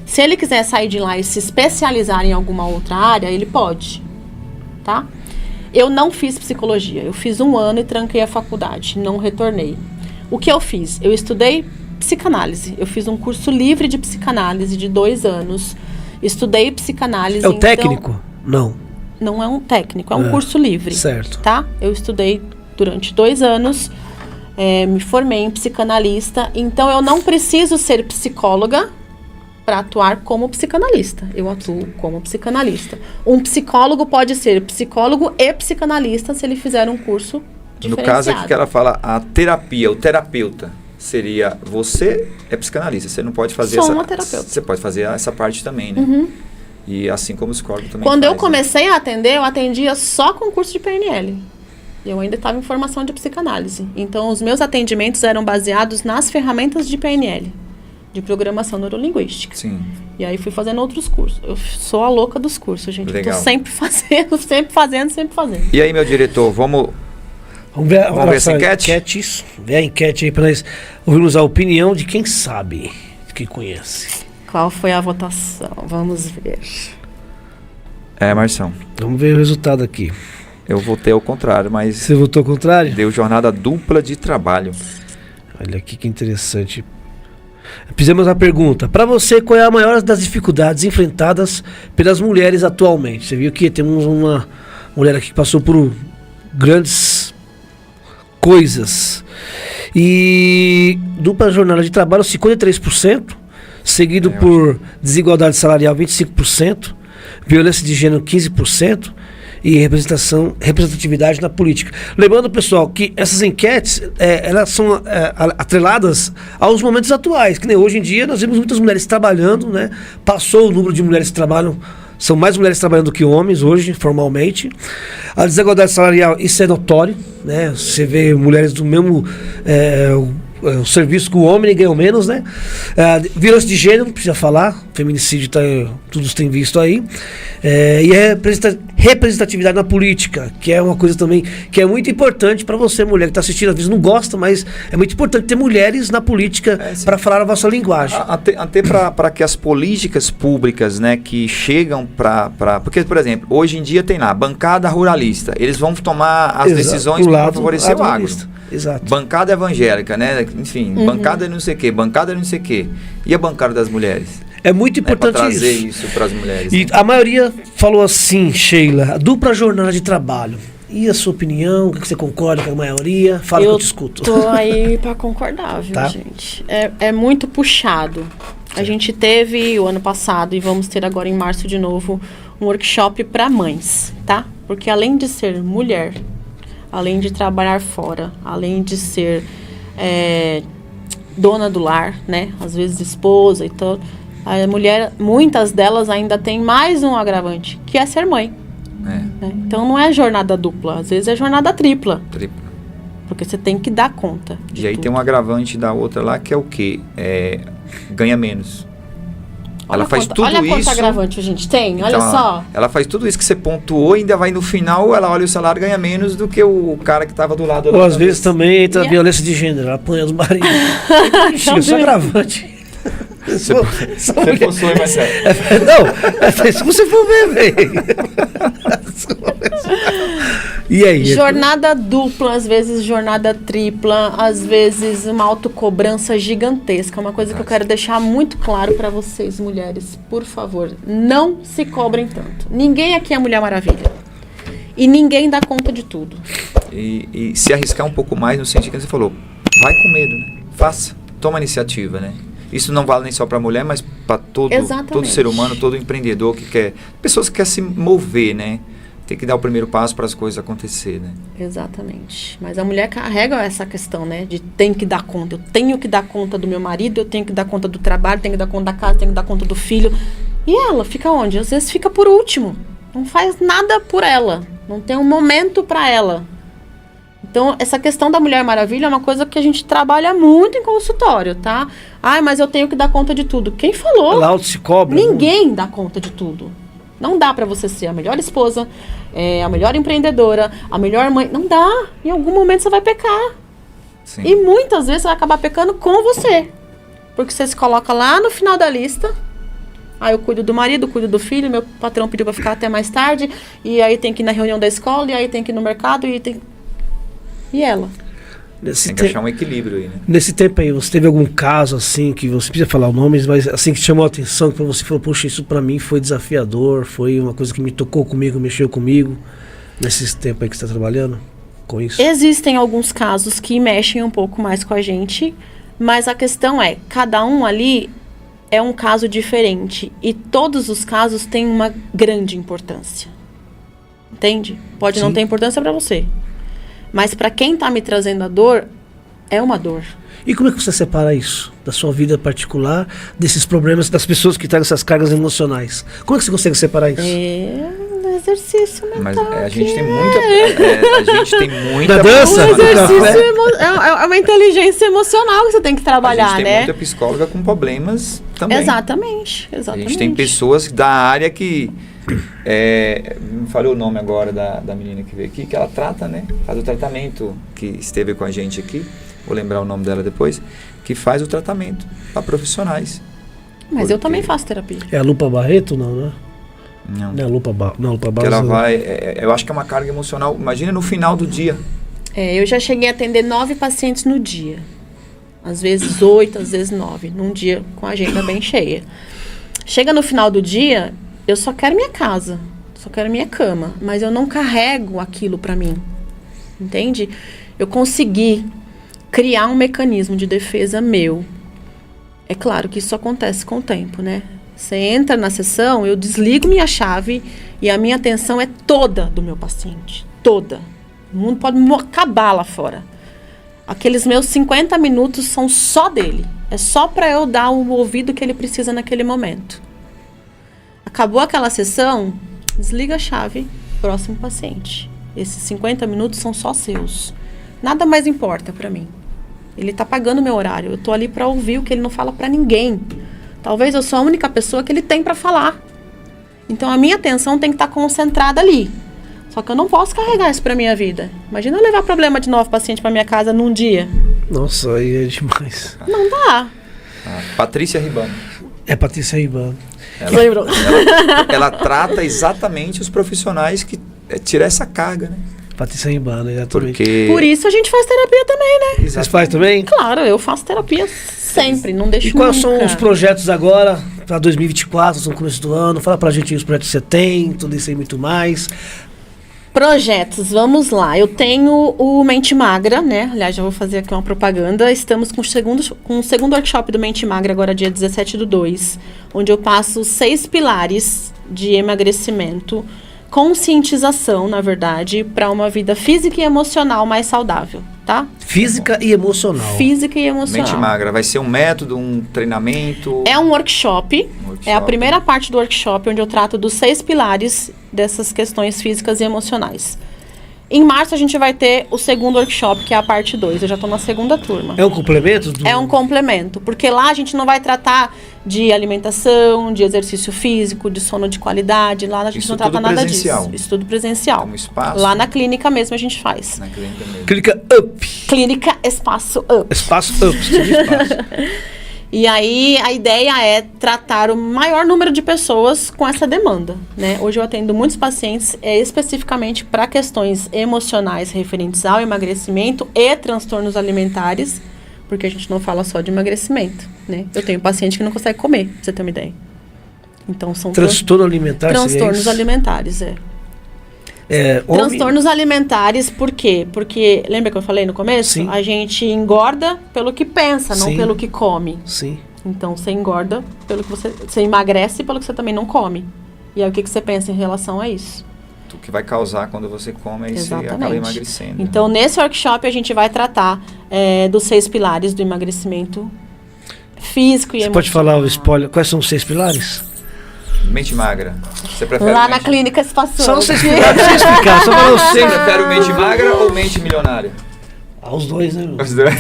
Se ele quiser sair de lá e se especializar em alguma outra área, ele pode, tá? Eu não fiz psicologia, eu fiz 1 ano e tranquei a faculdade, não retornei. O que eu fiz? Eu estudei psicanálise, eu fiz um curso livre de psicanálise de 2 anos, estudei psicanálise... É o técnico? Não. Não é um técnico, é um curso livre. Certo. Tá? Eu estudei durante 2 anos, me formei em psicanalista, então eu não preciso ser psicóloga para atuar como psicanalista. Eu atuo como psicanalista. Um psicólogo pode ser psicólogo e psicanalista se ele fizer um curso diferenciado. No caso aqui que ela fala, a terapia, o terapeuta seria, você é psicanalista, você não pode fazer uma terapeuta. Você pode fazer essa parte também, né? E assim como o psicólogo também Quando faz, eu comecei a atender, eu atendia só com curso de PNL. Eu ainda estava em formação de psicanálise. Então, os meus atendimentos eram baseados nas ferramentas de PNL, de programação neurolinguística. Sim. E aí fui fazendo outros cursos. Eu sou a louca dos cursos, gente. Legal. Eu tô sempre fazendo. E aí, meu diretor, vamos ver essa enquete? Isso. Vê a enquete aí para nós ouvirmos a opinião de quem sabe, de quem conhece. Qual foi a votação? Vamos ver. Marção. Vamos ver o resultado aqui. Eu votei ao contrário, mas... Você votou ao contrário? Deu jornada dupla de trabalho. Olha aqui que interessante. Fizemos uma pergunta. Para você, qual é a maior das dificuldades enfrentadas pelas mulheres atualmente? Você viu que temos uma mulher aqui que passou por grandes coisas. E dupla jornada de trabalho, 53%. Seguido por desigualdade salarial, 25%, violência de gênero, 15%, e representatividade na política. Lembrando, pessoal, que essas enquetes, elas são atreladas aos momentos atuais, que nem hoje em dia nós vemos muitas mulheres trabalhando, né? Passou o número de mulheres que trabalham, são mais mulheres trabalhando do que homens hoje, formalmente. A desigualdade salarial, isso é notório, né? Você vê mulheres do mesmo... o serviço que o homem ganha menos, né? Violência de gênero, não precisa falar, feminicídio todos têm visto aí. E a representatividade na política, que é uma coisa também que é muito importante para você, mulher que está assistindo, às vezes não gosta, mas é muito importante ter mulheres na política para falar a vossa linguagem. Até para que as políticas públicas, né, que chegam para... Porque, por exemplo, hoje em dia tem lá, bancada ruralista, eles vão tomar as decisões para favorecer o agro. Exato. Bancada evangélica, né? Enfim, bancada não sei o quê, bancada não sei o quê. E a bancada das mulheres? É muito importante trazer isso para as mulheres. E a maioria falou assim, Sheila, dupla jornada de trabalho. E a sua opinião? O que você concorda com a maioria? Fala que eu te escuto. Tô aí para concordar, viu, gente? É muito puxado. A gente teve o ano passado e vamos ter agora em março de novo um workshop para mães, tá? Porque além de ser mulher, além de trabalhar fora, além de ser dona do lar, né? Às vezes esposa e tudo. A mulher, muitas delas ainda tem mais um agravante, que é ser mãe. Né? Então não é jornada dupla, às vezes é jornada tripla. Porque você tem que dar conta. E aí tem um agravante da outra lá, que é o quê? Ganha menos. Ela faz tudo olha quanto isso. agravante a gente tem, olha Então, só. Ela faz tudo isso que você pontuou e ainda vai no final, ela olha o salário e ganha menos do que o cara que estava do lado. Ou às vezes também entra a violência de gênero, ela apanha os maridos. Isso é agravante. Você forçou, mas Não, se você for ver, velho. E aí? Jornada dupla, às vezes jornada tripla, às vezes uma autocobrança gigantesca. Uma coisa que eu quero deixar muito claro para vocês, mulheres, por favor, não se cobrem tanto. Ninguém aqui é Mulher Maravilha. E ninguém dá conta de tudo. E se arriscar um pouco mais no sentido que você falou, vai com medo, né? Faça, toma iniciativa, né? Isso não vale nem só para mulher, mas para todo ser humano, todo empreendedor que quer, pessoas que querem se mover, né? Tem que dar o primeiro passo para as coisas acontecer, né? Exatamente. Mas a mulher carrega essa questão, né? De tem que dar conta. Eu tenho que dar conta do meu marido, eu tenho que dar conta do trabalho, tenho que dar conta da casa, tenho que dar conta do filho. E ela fica onde? Às vezes fica por último. Não faz nada por ela. Não tem um momento para ela. Então, essa questão da Mulher Maravilha é uma coisa que a gente trabalha muito em consultório, tá? Ai, mas eu tenho que dar conta de tudo. Quem falou? Ela auto se cobra. Ninguém dá conta de tudo. Não dá pra você ser a melhor esposa, a melhor empreendedora, a melhor mãe. Não dá. Em algum momento você vai pecar. Sim. E muitas vezes você vai acabar pecando com você. Porque você se coloca lá no final da lista. Ah, eu cuido do marido, cuido do filho, meu patrão pediu pra ficar até mais tarde. E aí tem que ir na reunião da escola, e aí tem que ir no mercado, e tem... E ela? Tem que achar um equilíbrio aí, né? Nesse tempo aí, você teve algum caso assim, que você precisa falar o nome, mas assim, que te chamou a atenção, que você falou, poxa, isso pra mim foi desafiador, foi uma coisa que me tocou comigo, mexeu comigo, nesse tempo aí que você tá trabalhando com isso? Existem alguns casos que mexem um pouco mais com a gente, mas a questão é, cada um ali é um caso diferente, e todos os casos têm uma grande importância. Entende? Pode não ter importância pra você. Mas para quem está me trazendo a dor, é uma dor. E como é que você separa isso da sua vida particular, desses problemas, das pessoas que trazem essas cargas emocionais? Como é que você consegue separar isso? É um exercício mental. Mas a gente tem muita... a gente tem muita... Da dança? Um exercício é uma inteligência emocional que você tem que trabalhar, né? A gente tem muita psicóloga com problemas também. Exatamente. A gente tem pessoas da área que... me falou o nome agora da menina que veio aqui, que ela trata, né? Faz o tratamento, que esteve com a gente aqui, vou lembrar o nome dela depois, que faz o tratamento para profissionais. Mas eu também faço terapia. É a Lupa Barreto, não, né? Não. Não é a Lupa Barreto. Que ela vai, eu acho que é uma carga emocional, imagina no final do dia. Eu já cheguei a atender 9 pacientes no dia. Às vezes 8, às vezes 9, num dia com a agenda bem cheia. Chega no final do dia... Eu só quero minha casa, só quero minha cama, mas eu não carrego aquilo pra mim, entende? Eu consegui criar um mecanismo de defesa meu. É claro que isso acontece com o tempo, né? Você entra na sessão, eu desligo minha chave e a minha atenção é toda do meu paciente, toda. O mundo pode acabar lá fora. Aqueles meus 50 minutos são só dele, é só pra eu dar o ouvido que ele precisa naquele momento. Acabou aquela sessão, desliga a chave, próximo paciente. Esses 50 minutos são só seus. Nada mais importa pra mim. Ele tá pagando meu horário. Eu tô ali pra ouvir o que ele não fala pra ninguém. Talvez eu sou a única pessoa que ele tem pra falar. Então a minha atenção tem que estar concentrada ali. Só que eu não posso carregar isso pra minha vida. Imagina eu levar problema de 9 pacientes pra minha casa num dia. Nossa, aí é demais. Não dá. Patrícia Ribano. É Patrícia Ribano. Lembrou? Ela trata exatamente os profissionais que tiram essa carga, né? Patrícia Ribano, exatamente. Porque... Por isso a gente faz terapia também, né? Vocês fazem também? Claro, eu faço terapia sempre, não deixo E quais nunca. são os projetos agora, para 2024, no começo do ano? Fala pra gente os projetos que você tem, tudo isso aí muito mais. Projetos, vamos lá. Eu tenho o Mente Magra, né? Aliás, já vou fazer aqui uma propaganda. Estamos com o segundo workshop do Mente Magra, agora dia 17/2, onde eu passo 6 pilares de emagrecimento, conscientização, na verdade, para uma vida física e emocional mais saudável, tá? Física e emocional. Física e emocional. Mente Magra, vai ser um método, um treinamento? É um workshop. É a primeira parte do workshop, onde eu trato dos 6 pilares dessas questões físicas e emocionais. Em março a gente vai ter o segundo workshop, que é a parte 2. Eu já estou na segunda turma. É um complemento? É um complemento, porque lá a gente não vai tratar de alimentação, de exercício físico, de sono de qualidade. Lá a gente Isso não trata tudo nada presencial. disso. Isso tudo presencial. Como espaço. Lá na clínica mesmo a gente faz. Na clínica mesmo. Clínica Up. Clínica Espaço Up. Espaço Up. Espaço. E aí a ideia é tratar o maior número de pessoas com essa demanda, né? Hoje eu atendo muitos pacientes especificamente para questões emocionais referentes ao emagrecimento e transtornos alimentares, porque a gente não fala só de emagrecimento, né? Eu tenho paciente que não consegue comer, pra você ter uma ideia. Então são Transtorno alimentar. transtornos alimentares, Homem... Transtornos alimentares, por quê? Porque, lembra que eu falei no começo? Sim. A gente engorda pelo que pensa, não Sim. pelo que come. Sim. Então, você engorda pelo que você emagrece pelo que você também não come. E aí, o que você pensa em relação a isso? O que vai causar quando você come, aí você acaba emagrecendo. Então, nesse workshop, a gente vai tratar dos 6 pilares do emagrecimento físico e Você emocional. pode falar o spoiler? Quais são os 6 pilares? Mente magra. Você prefere Lá mente... na clínica espaçosa. Só os 6 pilares, deixa eu explicar. Só para Você você. prefere mente magra ou mente milionária? Os dois, né? Os dois.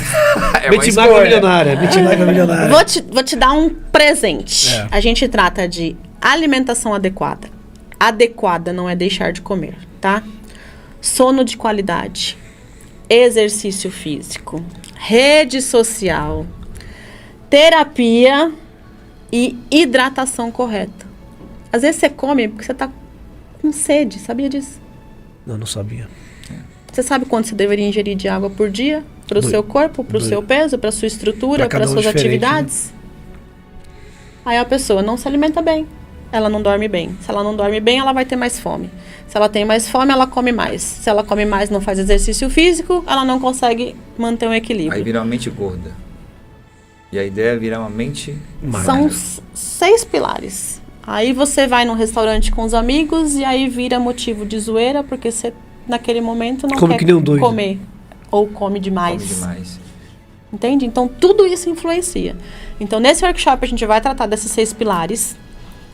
É uma Mente magra escolha. milionária. Mente magra milionária. Vou te dar um presente. É. A gente trata de alimentação adequada. Adequada não é deixar de comer, tá? Sono de qualidade, exercício físico, rede social, terapia e hidratação correta. Às vezes você come porque você tá com sede, sabia disso? Não sabia. Você sabe quanto você deveria ingerir de água por dia? Para o seu corpo, para o seu peso, para a sua estrutura, Pra para cada um suas diferente, atividades? Aí a pessoa não se alimenta bem, ela não dorme bem. Se ela não dorme bem, ela vai ter mais fome. Se ela tem mais fome, ela come mais. Se ela come mais, não faz exercício físico, ela não consegue manter um equilíbrio. Aí vira uma mente gorda. E a ideia é virar uma mente São 6 pilares. Aí você vai num restaurante com os amigos e aí vira motivo de zoeira, porque você, naquele momento, não Come quer que nem um doido. comer. Ou come demais. come demais. Entende? Então, tudo isso influencia. Então, nesse workshop, a gente vai tratar desses 6 pilares.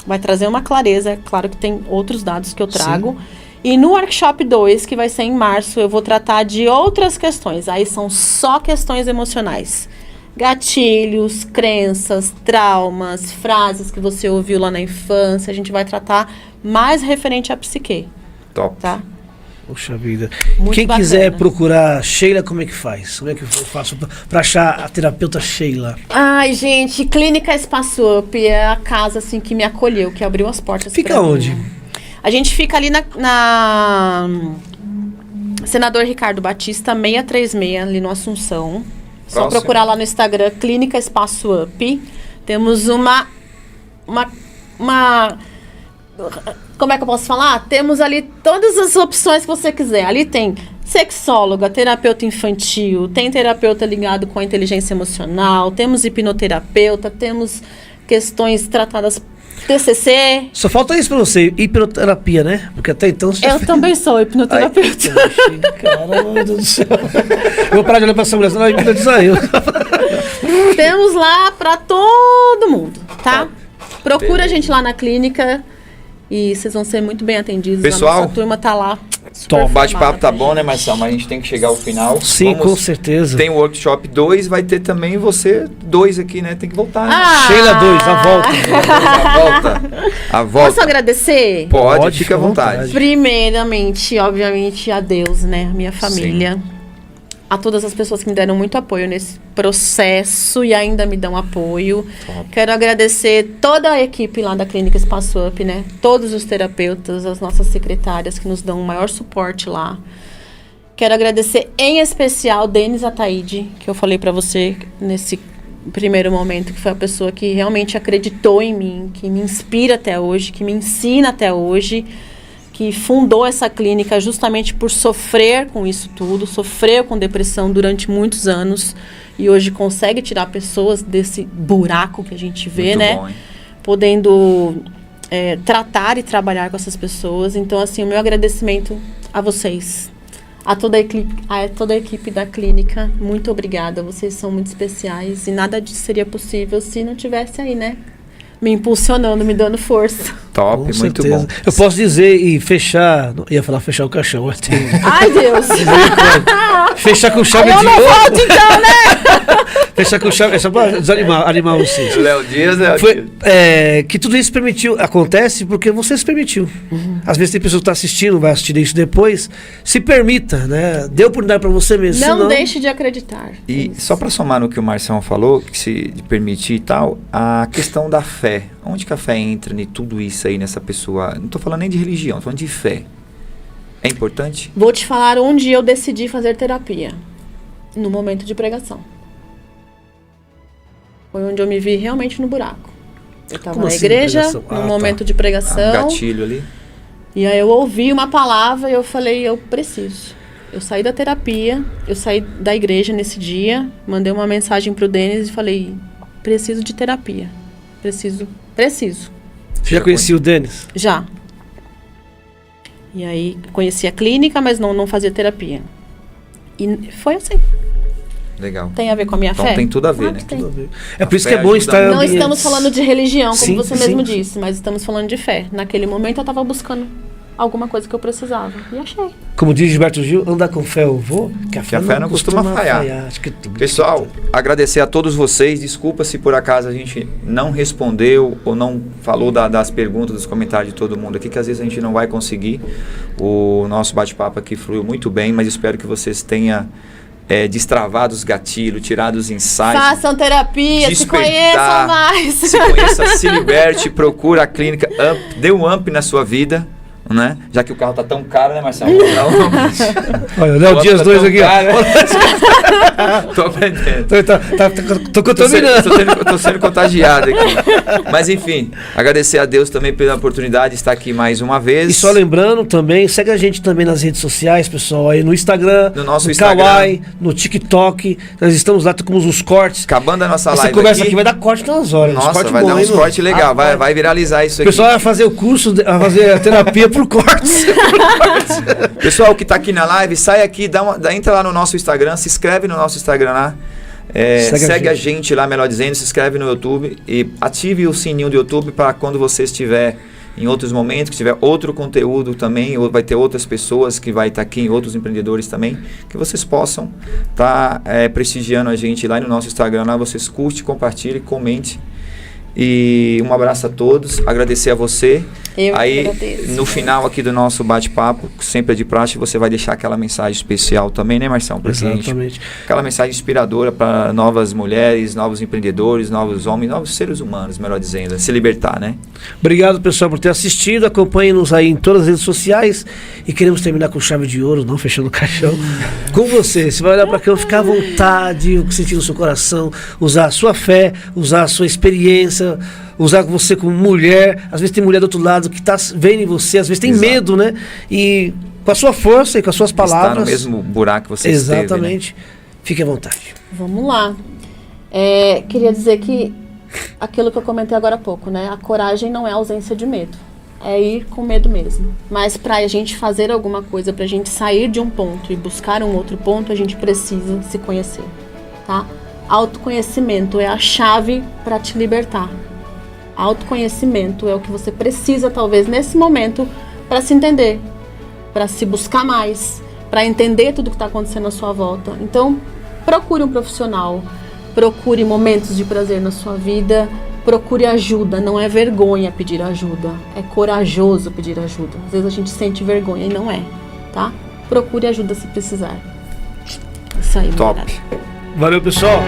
Vai trazer uma clareza. É claro que tem outros dados que eu trago. E no workshop 2, que vai ser em março, eu vou tratar de outras questões. Aí são só questões emocionais. Gatilhos, crenças, traumas, frases que você ouviu lá na infância. A gente vai tratar mais referente à psique, Top. tá? Poxa vida. Muito Quem bacana. quiser procurar Sheila, como é que faz? Como é que eu faço pra achar a terapeuta Sheila? Ai, gente, Clínica Espaço Up é a casa, assim, que me acolheu, que abriu as portas Fica pra mim. onde? A gente fica ali na Senador Ricardo Batista, 636, ali no Assunção. Só Próximo. procurar lá no Instagram, Clínica Espaço Up. Temos uma... Como é que eu posso falar? Temos ali todas as opções que você quiser. Ali tem sexóloga, terapeuta infantil, tem terapeuta ligado com a inteligência emocional, temos hipnoterapeuta, temos questões tratadas TCC. Só falta isso pra você, hipnoterapia, né? Porque até então você Eu também sou hipnoterapeuta. Caramba, meu Deus do céu. Eu vou parar de olhar pra essa mulher, senão ela hipnotizar eu. Temos lá pra todo mundo, tá? Procura a gente lá na clínica e vocês vão ser muito bem atendidos. Pessoal, a nossa turma tá lá. O bate-papo tá bom, né, Marcelo? Mas a gente tem que chegar ao final. Sim, com certeza. Tem o workshop 2, vai ter também você 2 aqui, né? Tem que voltar, né? Sheila 2, a volta. A volta. A volta. Posso agradecer? Pode, fica à vontade. Primeiramente, obviamente, a Deus, né? A minha família. A todas as pessoas que me deram muito apoio nesse processo e ainda me dão apoio. Top. Quero agradecer toda a equipe lá da Clínica Espaço Up, né? Todos os terapeutas, as nossas secretárias que nos dão o maior suporte lá. Quero agradecer em especial Denis Ataíde, que eu falei pra você nesse primeiro momento, que foi a pessoa que realmente acreditou em mim, que me inspira até hoje, que me ensina até hoje, que fundou essa clínica justamente por sofrer com isso tudo, sofreu com depressão durante muitos anos e hoje consegue tirar pessoas desse buraco que a gente vê, Muito né? bom, hein? Podendo tratar e trabalhar com essas pessoas. Então, assim, o meu agradecimento a vocês, a toda a equipe da clínica. Muito obrigada, vocês são muito especiais e nada disso seria possível se não tivesse aí, né? me impulsionando, me dando força. Top, Com muito certeza. bom. Eu posso dizer e fechar. Ia falar fechar o caixão, mas tem. Ai, Deus! Fechar com chave Eu de não ouro. volto então, né? Fechar com chave. É só pra animar vocês. Léo Dias, Foi, que tudo isso permitiu, acontece porque você se permitiu. Às vezes tem pessoa que está assistindo, vai assistir isso depois. Se permita, né? Dê oportunidade para você mesmo. Não senão... deixe de acreditar. E só para somar no que o Marcião falou, que se de permitir e tal, a questão da fé. Onde que a fé entra em tudo isso aí nessa pessoa? Não tô falando nem de religião, tô falando de fé. É importante? Vou te falar onde eu decidi fazer terapia. No momento de pregação. Foi onde eu me vi realmente no buraco. Eu estava Como na assim, igreja, pregação? no Ah, momento tá. de pregação. Um gatilho ali. E aí eu ouvi uma palavra e eu falei, eu preciso. Eu saí da terapia, eu saí da igreja nesse dia, mandei uma mensagem pro Denis e falei, preciso de terapia. Preciso. Você já conhecia o Denis? Já. E aí conheci a clínica, mas não fazia terapia. E foi assim. Legal. Tem a ver com a minha Então fé? tem tudo a ver, Claro né? que tem. Tudo a ver. É por A isso fé que é bom ajuda estar em muito. Não ambientes- estamos falando de religião, como Sim, você sim. mesmo disse, mas estamos falando de fé. Naquele momento eu estava buscando alguma coisa que eu precisava. E achei. Como diz Gilberto Gil, andar com fé eu vou, que a fé não costuma falhar. Acho que Pessoal, agradecer a todos vocês. Desculpa se por acaso a gente não respondeu ou não falou das perguntas, dos comentários de todo mundo aqui, que às vezes a gente não vai conseguir. O nosso bate-papo aqui fluiu muito bem, mas espero que vocês tenham destravado os gatilhos, tirado os insights. Façam terapia, se despertar, conheçam mais. Se conheça, se liberte, procura a clínica, dê um up na sua vida, né? Já que o carro tá tão caro, né, Marcelo? Olha, o Léo Dias 2 aqui, Tô aprendendo. Tô contaminando. Tô sendo contagiado aqui. Mas enfim, agradecer a Deus também pela oportunidade de estar aqui mais uma vez. E só lembrando também, segue a gente também nas redes sociais, pessoal, aí no Instagram, No nosso no Instagram. Kawaii, no TikTok. Nós estamos lá com os cortes. Acabando a nossa Essa live conversa aqui vai dar corte nas horas. Nossa, corte vai bom, dar hein, uns não? cortes legal, vai viralizar isso O aqui. pessoal vai fazer o curso, vai fazer a terapia por cortes. Pessoal que tá aqui na live, sai aqui, entra lá no nosso Instagram, se inscreve no nosso Instagram lá. Segue a gente lá, melhor dizendo, se inscreve no YouTube e ative o sininho do YouTube para quando você estiver em outros momentos, que tiver outro conteúdo também, ou vai ter outras pessoas que vai estar aqui, outros empreendedores também, que vocês possam estar prestigiando a gente lá no nosso Instagram, lá vocês curte, compartilhe, comente. E um abraço a todos, agradecer a você. Eu Aí, agradeço. no final aqui do nosso bate-papo, sempre é de praxe, você vai deixar aquela mensagem especial também, né, Marcião? Pra gente, Exatamente. aquela mensagem inspiradora para novas mulheres, novos empreendedores, novos homens, novos seres humanos, melhor dizendo, se libertar, né? Obrigado, pessoal, por ter assistido. Acompanhe-nos aí em todas as redes sociais. E queremos terminar com chave de ouro, não fechando o caixão. Com você. Você vai olhar para cá, ficar à vontade, o que sentir no seu coração, usar a sua fé, usar a sua experiência, usar você como mulher. Às vezes tem mulher do outro lado que tá vendo em você, às vezes tem Exato. medo, né? E com a sua força e com as suas palavras. Está no mesmo buraco que você esteve, né? Exatamente. Fique à vontade. Vamos lá. Queria dizer que aquilo que eu comentei agora há pouco, né? A coragem não é ausência de medo. É ir com medo mesmo. Mas para a gente fazer alguma coisa, para a gente sair de um ponto e buscar um outro ponto, a gente precisa se conhecer, tá? Autoconhecimento é a chave para te libertar. Autoconhecimento é o que você precisa, talvez, nesse momento, para se entender, para se buscar mais, para entender tudo que está acontecendo à sua volta. Então, procure um profissional, procure momentos de prazer na sua vida, procure ajuda. Não é vergonha pedir ajuda, é corajoso pedir ajuda. Às vezes a gente sente vergonha e não é, tá? Procure ajuda se precisar. Isso aí, Top. mulherada. Valeu, pessoal.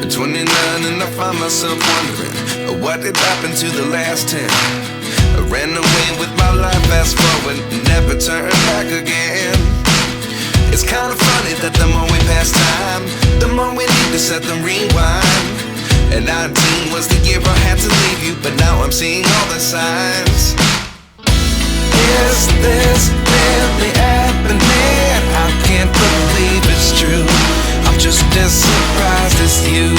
At 29 and I find myself wondering what did happen to the last 10. I ran away with my life, fast forward, never turn back again. It's kind of funny that the more we pass time, the more we need to set the rewind. And 19 was the year I had to leave you, but now I'm seeing all the signs. Is this really happening? I can't believe it's true. I'm just as surprised as you.